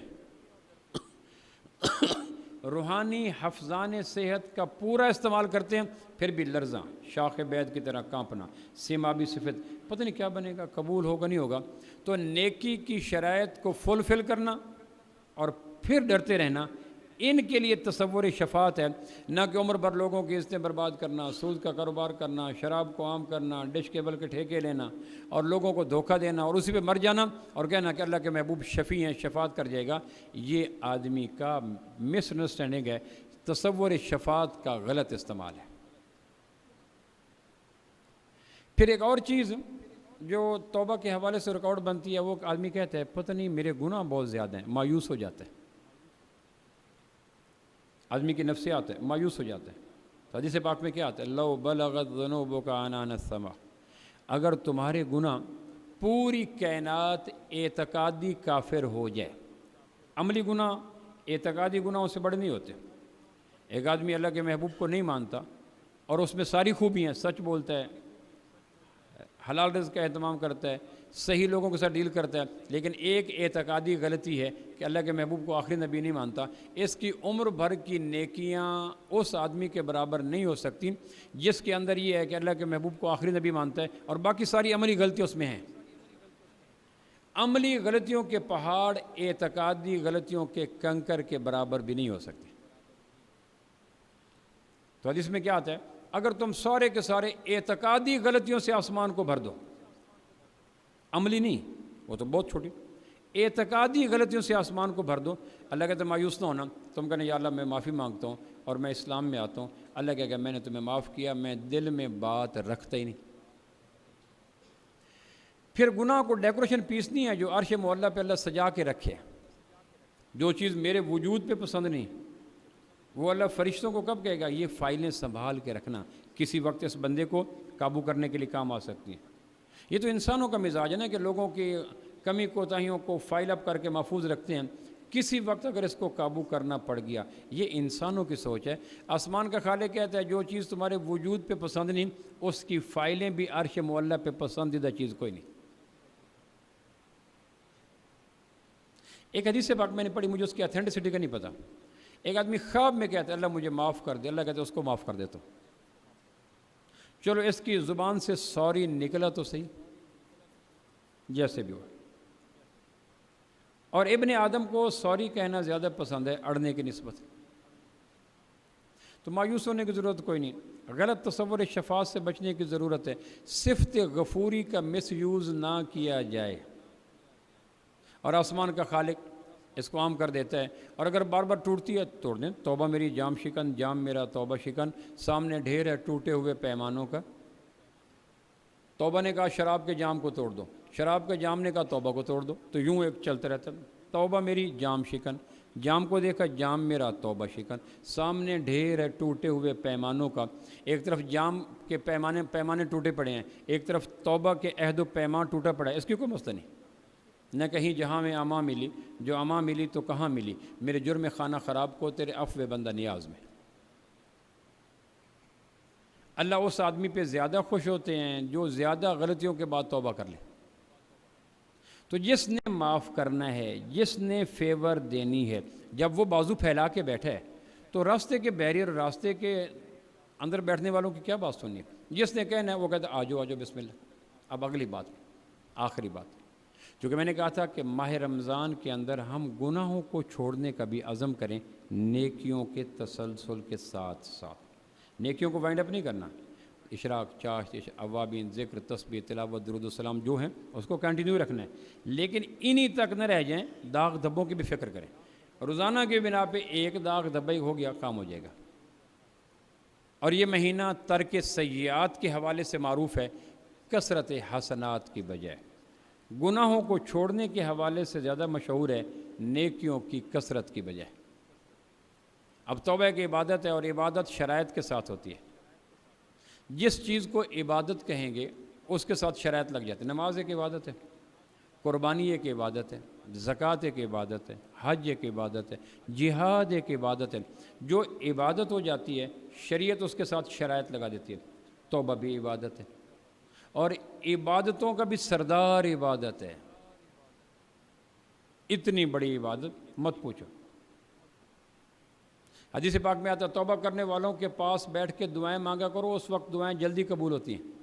روحانی حفظان صحت کا پورا استعمال کرتے ہیں، پھر بھی لرزاں، شاخ بیت کی طرح کانپنا، سیمابی صفت، پتہ نہیں کیا بنے گا، قبول ہوگا نہیں ہوگا۔ تو نیکی کی شرائط کو فلفل کرنا اور پھر ڈرتے رہنا، ان کے لیے تصور شفاعت ہے، نہ کہ عمر بھر لوگوں کی عزتیں برباد کرنا، سود کا کاروبار کرنا، شراب کو عام کرنا، ڈش کیبل کے ٹھیکے لینا اور لوگوں کو دھوکہ دینا اور اسی پہ مر جانا اور کہنا کہ اللہ کے محبوب شفیع ہیں، شفاعت کر جائے گا۔ یہ آدمی کا مس انڈرسٹینڈنگ ہے، تصور شفاعت کا غلط استعمال ہے۔ پھر ایک اور چیز جو توبہ کے حوالے سے ریکارڈ بنتی ہے، وہ آدمی کہتا ہے پتہ نہیں میرے گناہ بہت زیادہ ہیں، مایوس ہو جاتا ہے، آدمی کی نفسیات ہے، مایوس ہو جاتا ہے۔ تو حدیث پاک میں کیا آتا ہے، لو بلغت ذنوبک عنان السماء، اگر تمہارے گناہ پوری کائنات اعتقادی کافر ہو جائے، عملی گناہ اعتقادی گناہوں سے بڑے نہیں ہوتے۔ ایک آدمی اللہ کے محبوب کو نہیں مانتا اور اس میں ساری خوبیاں، سچ بولتا ہے، حلال رزق کا اہتمام کرتا ہے، صحیح لوگوں کے ساتھ ڈیل کرتا ہے، لیکن ایک اعتقادی غلطی ہے کہ اللہ کے محبوب کو آخری نبی نہیں مانتا، اس کی عمر بھر کی نیکیاں اس آدمی کے برابر نہیں ہو سکتی جس کے اندر یہ ہے کہ اللہ کے محبوب کو آخری نبی مانتا ہے اور باقی ساری عملی غلطیاں اس میں ہیں۔ عملی غلطیوں کے پہاڑ اعتقادی غلطیوں کے کنکر کے برابر بھی نہیں ہو سکتے۔ تو حدیث میں کیا آتا ہے، اگر تم سارے کے سارے اعتقادی غلطیوں سے آسمان کو بھر دو، عملی نہیں، وہ تو بہت چھوٹی، اعتقادی غلطیوں سے آسمان کو بھر دو، اللہ کہتا ہے مایوس نہ ہونا، تم کہنا یا اللہ میں معافی مانگتا ہوں اور میں اسلام میں آتا ہوں، اللہ کہے گا میں نے تمہیں معاف کیا، میں دل میں بات رکھتا ہی نہیں۔ پھر گناہ کو ڈیکوریشن پیس نہیں ہے جو عرش معلیٰ پہ اللہ سجا کے رکھے، جو چیز میرے وجود پہ پسند نہیں، وہ اللہ فرشتوں کو کب کہے گا یہ فائلیں سنبھال کے رکھنا، کسی وقت اس بندے کو قابو کرنے کے لیے کام آ سکتی ہیں۔ یہ تو انسانوں کا مزاج ہے نا کہ لوگوں کی کمی کوتاہیوں کو فائل اپ کر کے محفوظ رکھتے ہیں، کسی وقت اگر اس کو قابو کرنا پڑ گیا، یہ انسانوں کی سوچ ہے۔ آسمان کا خالق کہتا ہے جو چیز تمہارے وجود پہ پسند نہیں، اس کی فائلیں بھی عرش معلیٰ پہ پسندیدہ چیز کوئی نہیں۔ ایک حدیث پاک میں نے پڑھی، مجھے اس کی اتھینٹسٹی کا نہیں پتہ، ایک آدمی خواب میں کہتا ہے اللہ مجھے معاف کر دے، اللہ کہتا ہے اس کو معاف کر دیتا ہوں۔ چلو اس کی زبان سے سوری نکلا تو صحیح، جیسے بھی ہو، اور ابن آدم کو سوری کہنا زیادہ پسند ہے اڑنے کی نسبت، تو مایوس ہونے کی ضرورت کوئی نہیں۔ غلط تصور شفاعت سے بچنے کی ضرورت ہے، صفت غفوری کا مس یوز نہ کیا جائے، اور آسمان کا خالق اس کو عام کر دیتا ہے، اور اگر بار بار ٹوٹتی ہے توڑ دیں، توبہ میری جام شکن، جام میرا توبہ شکن، سامنے ڈھیر ہے ٹوٹے ہوئے پیمانوں کا۔ توبہ نے کہا شراب کے جام کو توڑ دو، شراب کے جام نے کہا توبہ کو توڑ دو، تو یوں ایک چلتا رہتا ہے، توبہ میری جام شکن، جام کو دیکھا جام میرا توبہ شکن، سامنے ڈھیر ہے ٹوٹے ہوئے پیمانوں کا۔ ایک طرف جام کے پیمانے ٹوٹے پڑے ہیں، ایک طرف توبہ کے عہد و پیمان ٹوٹا پڑا ہے، اس کی کوئی مسئلہ نہیں۔ نہ کہیں جہاں میں اما ملی، جو اما ملی تو کہاں ملی، میرے جرم خانہ خراب کو تیرے عفو بندہ نیاز میں۔ اللہ اس آدمی پہ زیادہ خوش ہوتے ہیں جو زیادہ غلطیوں کے بعد توبہ کر لے۔ تو جس نے معاف کرنا ہے، جس نے فیور دینی ہے، جب وہ بازو پھیلا کے بیٹھا ہے تو راستے کے بیریئر، راستے کے اندر بیٹھنے والوں کی کیا بات سننی ہے؟ جس نے کہنا ہے وہ کہتا ہے آجو آجو بسم اللہ۔ اب اگلی بات، آخری بات، چونکہ میں نے کہا تھا کہ ماہ رمضان کے اندر ہم گناہوں کو چھوڑنے کا بھی عزم کریں، نیکیوں کے تسلسل کے ساتھ ساتھ۔ نیکیوں کو وائنڈ اپ نہیں کرنا، اشراق، چاشت، اوابین، ذکر، تسبیح، تلاوت، درود السلام جو ہیں اس کو کنٹینیو رکھنا ہے، لیکن انہی تک نہ رہ جائیں، داغ دھبوں کی بھی فکر کریں۔ روزانہ کے بنا پہ ایک داغ دھبا ہی ہو گیا، کام ہو جائے گا۔ اور یہ مہینہ ترک سیئات کے حوالے سے معروف ہے کثرت حسنات کی بجائے، گناہوں کو چھوڑنے کے حوالے سے زیادہ مشہور ہے نیکیوں کی کثرت کی بجائے۔ اب توبہ ایک عبادت ہے اور عبادت شرائط کے ساتھ ہوتی ہے۔ جس چیز کو عبادت کہیں گے اس کے ساتھ شرائط لگ جاتی ہے۔ نماز ایک عبادت ہے، قربانی ایک عبادت ہے، زکوٰۃ ایک عبادت ہے، حج ایک عبادت ہے، جہاد ایک عبادت ہے۔ جو عبادت ہو جاتی ہے شریعت اس کے ساتھ شرائط لگا دیتی ہے۔ توبہ بھی عبادت ہے، اور عبادتوں کا بھی سردار عبادت ہے، اتنی بڑی عبادت مت پوچھو۔ حدیث پاک میں آتا ہے توبہ کرنے والوں کے پاس بیٹھ کے دعائیں مانگا کرو، اس وقت دعائیں جلدی قبول ہوتی ہیں۔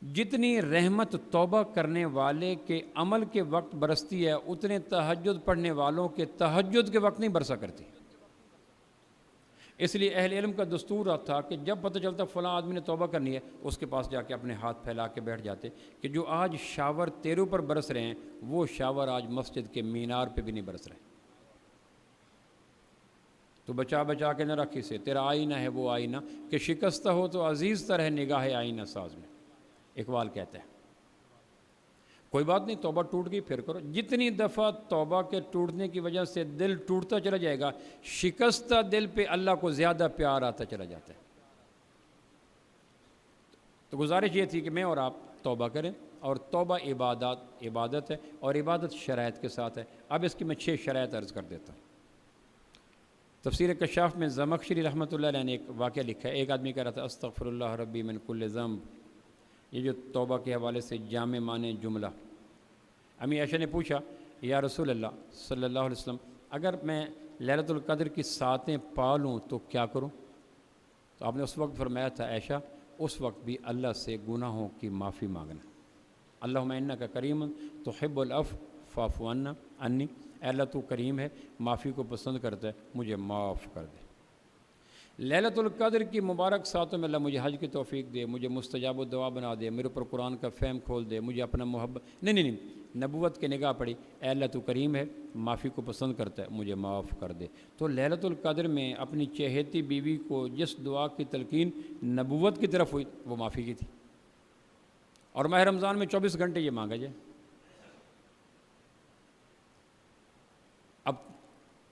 جتنی رحمت توبہ کرنے والے کے عمل کے وقت برستی ہے، اتنے تہجد پڑھنے والوں کے تہجد کے وقت نہیں برسا کرتی۔ اس لیے اہل علم کا دستور تھا کہ جب پتہ چلتا فلاں آدمی نے توبہ کرنی ہے، اس کے پاس جا کے اپنے ہاتھ پھیلا کے بیٹھ جاتے کہ جو آج شاور تیرے اوپر برس رہے ہیں، وہ شاور آج مسجد کے مینار پہ بھی نہیں برس رہے۔ تو بچا بچا کے نہ رکھ اسے، تیرا آئینہ ہے وہ آئینہ کہ شکستہ ہو تو عزیز تر ہے نگاہ آئینہ ساز میں، اقبال کہتا ہے۔ کوئی بات نہیں، توبہ ٹوٹ گئی پھر کرو۔ جتنی دفعہ توبہ کے ٹوٹنے کی وجہ سے دل ٹوٹتا چلا جائے گا، شکستہ دل پہ اللہ کو زیادہ پیار آتا چلا جاتا ہے۔ تو گزارش یہ تھی کہ میں اور آپ توبہ کریں، اور توبہ عبادت ہے، اور عبادت شرائط کے ساتھ ہے۔ اب اس کی میں 6 شرائط عرض کر دیتا ہوں۔ تفسیر کشاف میں زمخشری رحمۃ اللہ علیہ نے ایک واقعہ لکھا ہے۔ ایک آدمی کہہ رہا تھا استغفر اللہ ربی من کل ذنب، یہ جو توبہ کے حوالے سے جامع معنی جملہ۔ امی عائشہ نے پوچھا یا رسول اللہ صلی اللہ علیہ وسلم، اگر میں لیلۃ القدر کی ساتیں پا لوں تو کیا کروں؟ تو آپ نے اس وقت فرمایا تھا عائشہ، اس وقت بھی اللہ سے گناہوں کی معافی مانگنا۔ اللہم انک کریم تحب العفو فاعف عنی، اے اللہ تو کریم ہے، معافی کو پسند کرتا ہے، مجھے معاف کر دے۔ لیلۃ القدر کی مبارک ساتوں میں اللہ مجھے حج کی توفیق دے، مجھے مستجاب الدعا بنا دے، میرے اوپر قرآن کا فہم کھول دے، مجھے اپنا محبت نہیں نبوت کی نگاہ پڑی، اے اللہ تو کریم ہے، معافی کو پسند کرتا ہے، مجھے معاف کر دے۔ تو لیلۃ القدر میں اپنی چہیتی بیوی کو جس دعا کی تلقین نبوت کی طرف ہوئی وہ معافی کی تھی، اور ماہ رمضان میں 24 گھنٹے یہ مانگا جائے۔ اب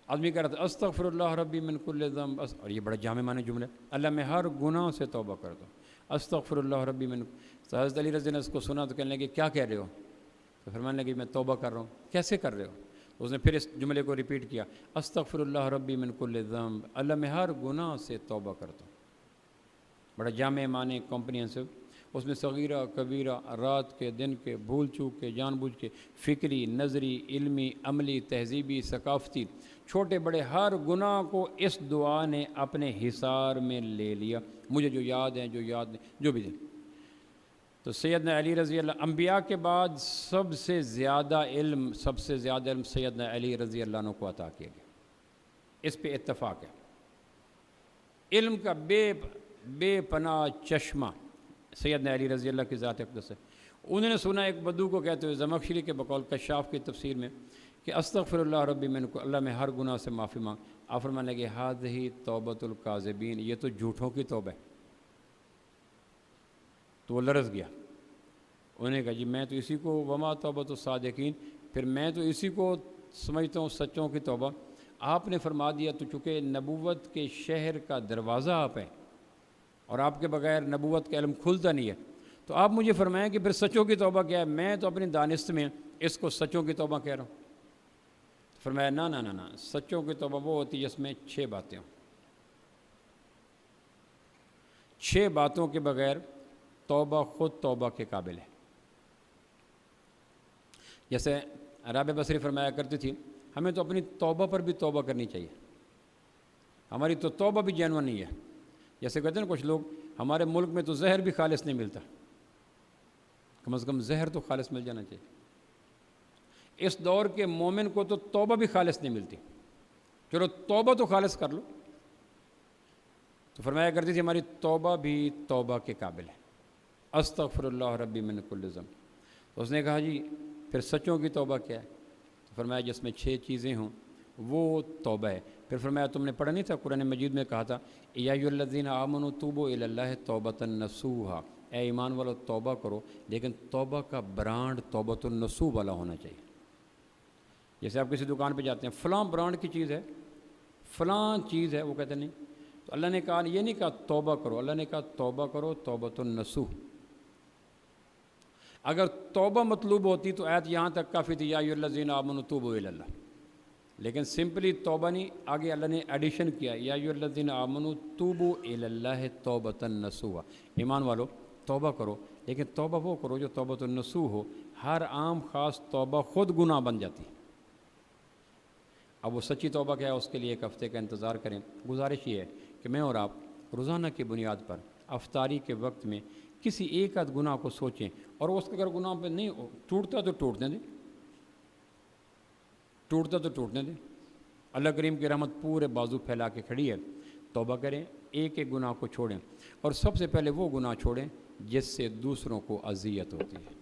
آدمی کہہ رہا تھا استغفر اللہ ربی من کل ذنب، اور یہ بڑا جامع معنی جملہ ہے، اللہ میں ہر گناہ سے توبہ کرتا ہوں، استغفر اللہ ربی من۔ تو حضرت علی رضی اللہ عنہ نے اس کو سنا تو کہنے لگے کیا کہہ رہے ہو؟ تو فرمانے لگے میں توبہ کر رہا ہوں۔ کیسے کر رہے ہو؟ اس نے پھر اس جملے کو ریپیٹ کیا، استغفر اللہ ربی من کل ذنب، اللہ میں ہر گناہ سے توبہ کرتا ہوں۔ بڑا جامع معنی کمپریہنسو، اس میں صغیرہ کبیرہ، رات کے دن کے، بھول چوک کے، جان بوجھ کے، فکری نظری علمی عملی تہذیبی ثقافتی، چھوٹے بڑے ہر گناہ کو اس دعا نے اپنے حصار میں لے لیا، مجھے جو یاد ہیں جو یاد نہیں جو بھی دیں۔ تو سیدنا علی رضی اللہ، انبیاء کے بعد سب سے زیادہ علم سیدنا علی رضی اللہ عنہ کو عطا کیا گیا، اس پہ اتفاق ہے۔ علم کا بے پناہ چشمہ سیدنا علی رضی اللہ کی ذات اقدس ہے۔ انہوں نے سنا ایک بدو کو کہتے ہوئے زمخشری کے بقول کشاف کی تفسیر میں کہ استغفر اللہ ربی من کو، اللہ میں ہر گناہ سے معافی مانگ۔ آپ فرمانے لگے ہذہ توبۃ الکاذبین، یہ تو جھوٹوں کی توبہ ہے۔ تو وہ لرز گیا، انہوں نے کہا جی میں تو اسی کو وما توبۃ الصادقین، پھر میں تو اسی کو سمجھتا ہوں سچوں کی توبہ۔ آپ نے فرما دیا تو چونکہ نبوت کے شہر کا دروازہ آپ ہیں، اور آپ کے بغیر نبوت کا علم کھلتا نہیں ہے، تو آپ مجھے فرمائیں کہ پھر سچوں کی توبہ کیا ہے؟ میں تو اپنی دانست میں اس کو سچوں کی توبہ کہہ رہا ہوں۔ فرمایا نہ، سچوں کی توبہ وہ ہوتی ہے جس میں 6 باتیں ہوں۔ 6 باتوں کے بغیر توبہ خود توبہ کے قابل ہے۔ جیسے رابعہ بصری فرمایا کرتی تھی ہمیں تو اپنی توبہ پر بھی توبہ کرنی چاہیے، ہماری تو توبہ بھی جینوین نہیں ہے۔ جیسے کہتے ہیں نا کچھ لوگ، ہمارے ملک میں تو زہر بھی خالص نہیں ملتا، کم از کم زہر تو خالص مل جانا چاہیے۔ اس دور کے مومن کو تو توبہ بھی خالص نہیں ملتی، چلو توبہ تو خالص کر لو۔ تو فرمایا کرتی تھی ہماری توبہ بھی توبہ کے قابل ہے، استغفر اللہ ربی من کل ذنب۔ تو اس نے کہا جی پھر سچوں کی توبہ کیا ہے؟ تو فرمایا جس میں 6 چیزیں ہوں وہ توبہ ہے۔ پھر فرمایا تم نے پڑھا نہیں تھا قرآن مجید میں کہا تھا یا ایھا الذین آمنوا توبوا الی اللہ توبۃ نصوحا، اے ایمان والو توبہ کرو، لیکن توبہ کا برانڈ توبۃ النصوح والا ہونا چاہیے۔ جیسے آپ کسی دکان پہ جاتے ہیں فلاں برانڈ کی چیز ہے، فلاں چیز ہے، وہ کہتے نہیں۔ تو اللہ نے کہا یہ نہیں کہا توبہ کرو، اللہ نے کہا توبہ کرو توبۃ النصوح۔ اگر توبہ مطلوب ہوتی تو آیت یہاں تک کافی تھی یا ایھا الذین آمنوا توبوا الی اللہ، لیکن سمپلی توبہ نہیں، آگے اللہ نے ایڈیشن کیا یا ایھا الذین آمنوا توبوا الی اللہ توبۃ نصوحا، ایمان والو توبہ کرو، لیکن توبہ وہ کرو جو توبۃ النصوح ہو۔ ہر عام خاص توبہ خود گناہ بن جاتی ہے۔ اب وہ سچی توبہ کیا ہے، اس کے لیے ایک ہفتے کا انتظار کریں۔ گزارش یہ ہے کہ میں اور آپ روزانہ کی بنیاد پر افطاری کے وقت میں کسی ایک آدھ گناہ کو سوچیں، اور اس کے اگر گناہ پہ نہیں ٹوٹتا تو ٹوٹنے دیں، ٹوٹتا تو ٹوٹنے دیں۔ اللہ کریم کی رحمت پورے بازو پھیلا کے کھڑی ہے، توبہ کریں، ایک ایک گناہ کو چھوڑیں، اور سب سے پہلے وہ گناہ چھوڑیں جس سے دوسروں کو اذیت ہوتی ہے۔